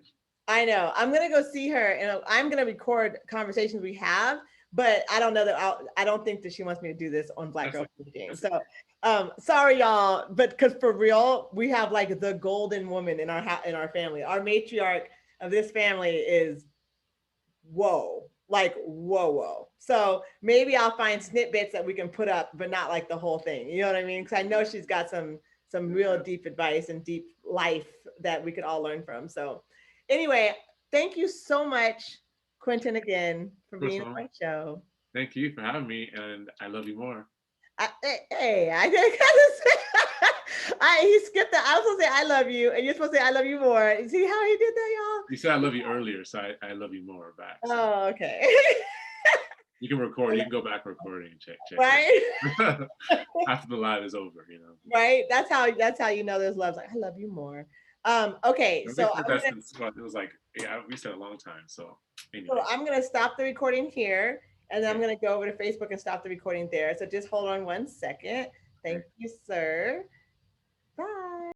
Speaker 2: I know. I'm gonna go see her, and I'm gonna record conversations we have. But I don't know that I don't think that she wants me to do this on Black
Speaker 1: That's
Speaker 2: Girl
Speaker 1: it.
Speaker 2: Game.
Speaker 1: That's
Speaker 2: So, sorry y'all, but because for real, we have like the golden woman in in our family. Our matriarch of this family is whoa, like whoa, whoa. So maybe I'll find snippets that we can put up, but not like the whole thing. You know what I mean? Because I know she's got some real deep advice and deep life that we could all learn from. So anyway, thank you so much, Quentin, again for
Speaker 1: Of course,
Speaker 2: being on
Speaker 1: Mom.
Speaker 2: my show.
Speaker 1: Thank you for having me, and I love you more.
Speaker 2: Hey, I didn't kind of say, he skipped that. I was supposed to say I love you, and you're supposed to say I love you more. See how he did that,
Speaker 1: You said I love you earlier, so I love you more back.
Speaker 2: y'all?
Speaker 1: So
Speaker 2: Oh, okay.
Speaker 1: You can record. You can go back recording and check.
Speaker 2: Right.
Speaker 1: After the live is over,
Speaker 2: Right. That's how you know there's love. Like, I love you more. Okay. So
Speaker 1: it was like, yeah, we said a long time. So anyway.
Speaker 2: So I'm gonna stop the recording here, and then I'm gonna go over to Facebook and stop the recording there. So just hold on 1 second. Thank you, sir.